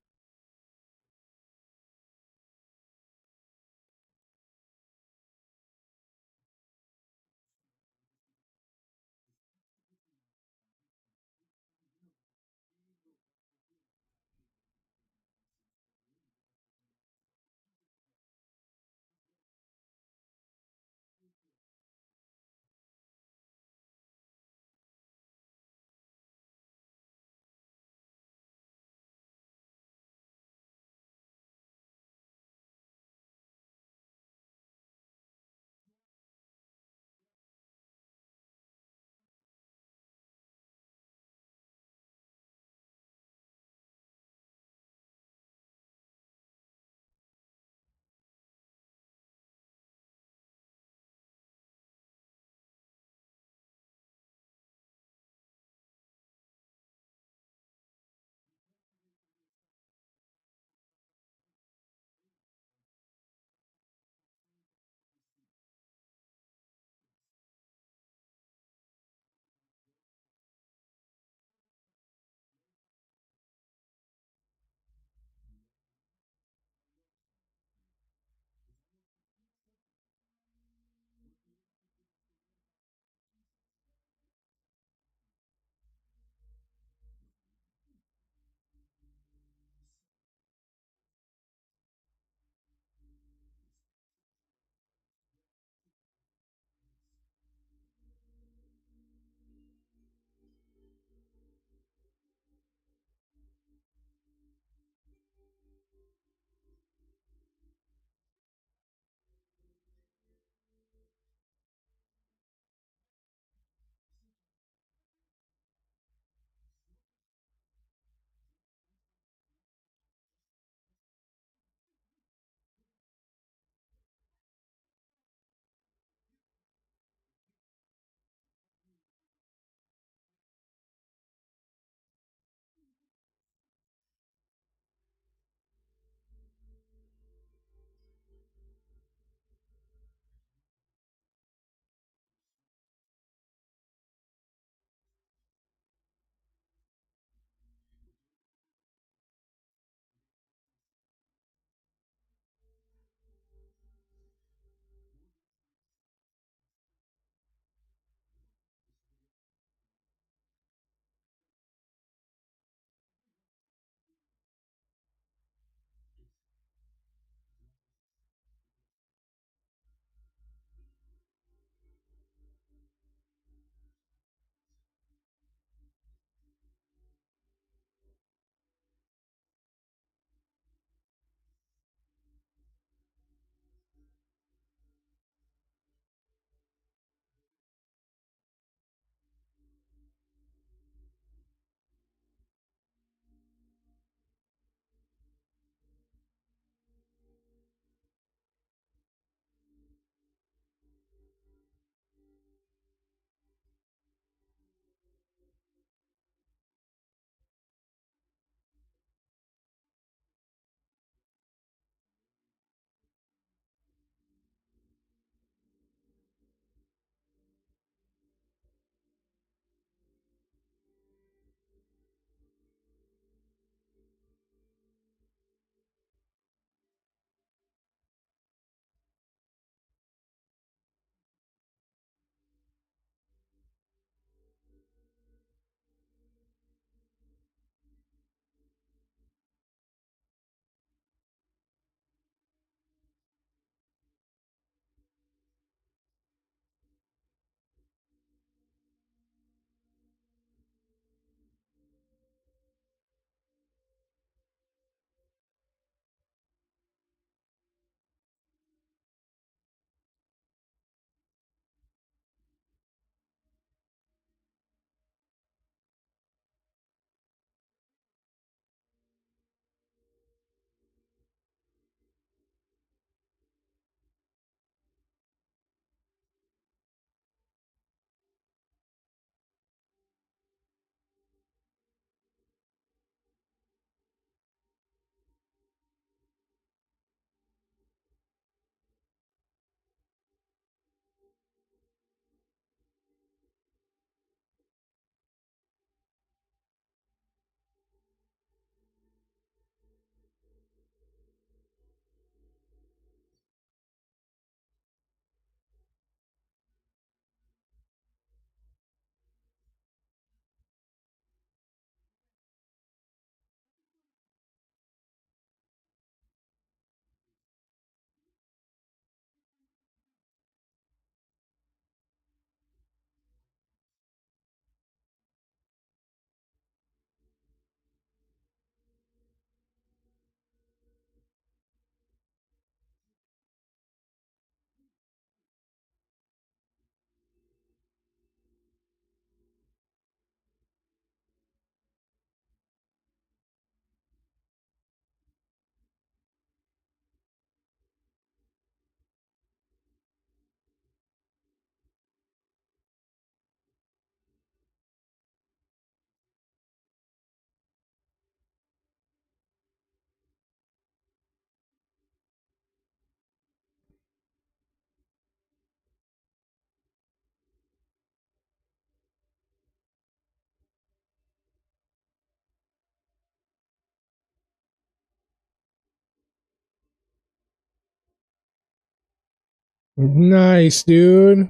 Nice, dude.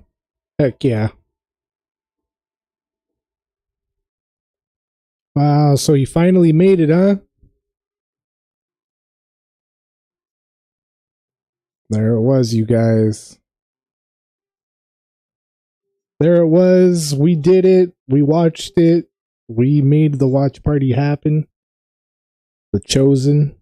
Heck yeah. Wow, so you finally made it, huh? There it was, you guys. There it was. We did it. We watched it. We made the watch party happen. The Chosen.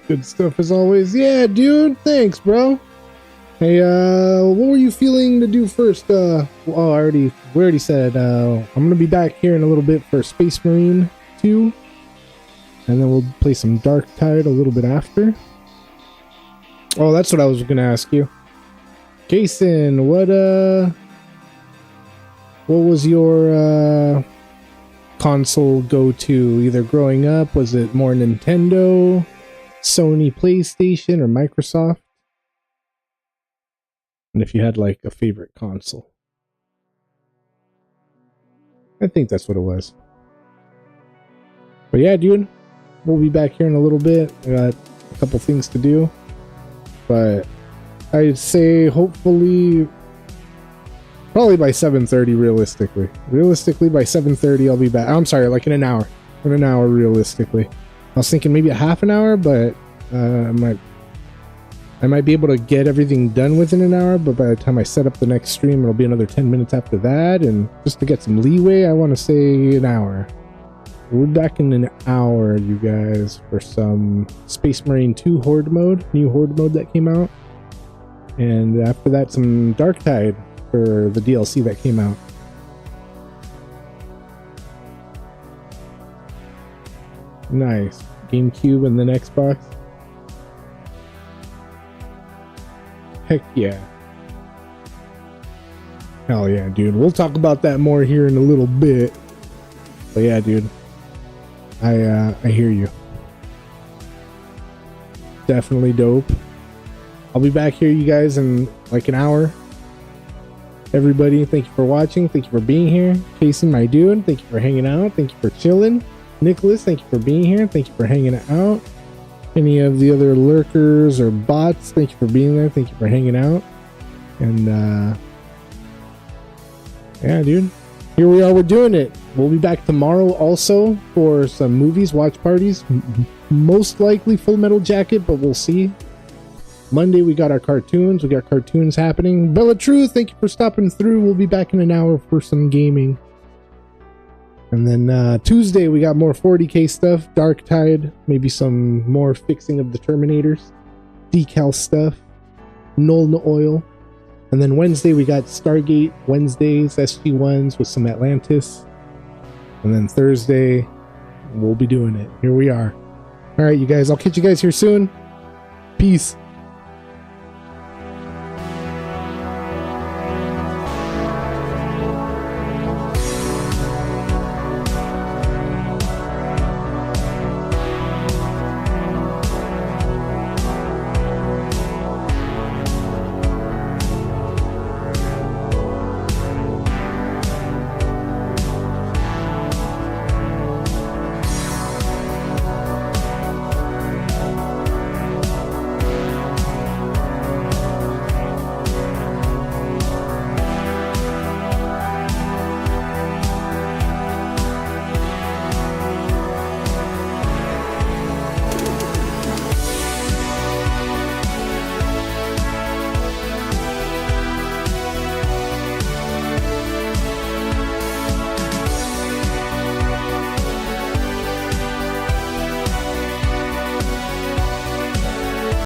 Good stuff as always. Yeah, dude. Thanks, bro. Hey, what were you feeling to do first? We already said, I'm gonna be back here in a little bit for Space Marine 2. And then we'll play some Dark Tide a little bit after. Oh, that's what I was gonna ask you. Jason, what was your console go-to either growing up? Was it more Nintendo, Sony PlayStation, or Microsoft? And if you had like a favorite console. I think that's what it was. But yeah, dude, we'll be back here in a little bit. I got a couple things to do. But I'd say hopefully probably by 7:30 realistically. Realistically by 7:30 I'll be back. I'm sorry, like in an hour. In an hour realistically. I was thinking maybe a half an hour, but I might be able to get everything done within an hour, but by the time I set up the next stream, it'll be another 10 minutes after that. And just to get some leeway, I want to say an hour. We're back in an hour, you guys, for some Space Marine 2 Horde mode, new Horde mode that came out. And after that, some Dark Tide for the DLC that came out. Nice. GameCube and then Xbox. Heck yeah. Hell yeah, dude. We'll talk about that more here in a little bit. But yeah, dude. I hear you. Definitely dope. I'll be back here, you guys, in like an hour. Everybody, thank you for watching. Thank you for being here. Casey, my dude, thank you for hanging out. Thank you for chilling. Nicholas, thank you for being here. Thank you for hanging out. Any of the other lurkers or bots, thank you for being there. Thank you for hanging out. And yeah, dude, here we are. We're doing it. We'll be back tomorrow also for some movies, watch parties. Most likely Full Metal Jacket, but we'll see. Monday we got our cartoons. We got cartoons happening. Bella True, thank you for stopping through. We'll be back in an hour for some gaming. And then Tuesday, we got more 40k stuff, Dark Tide, maybe some more fixing of the Terminators, decal stuff, Null Oil. And then Wednesday, we got Stargate Wednesdays, SG1s with some Atlantis. And then Thursday, we'll be doing it. Here we are. All right, you guys, I'll catch you guys here soon. Peace.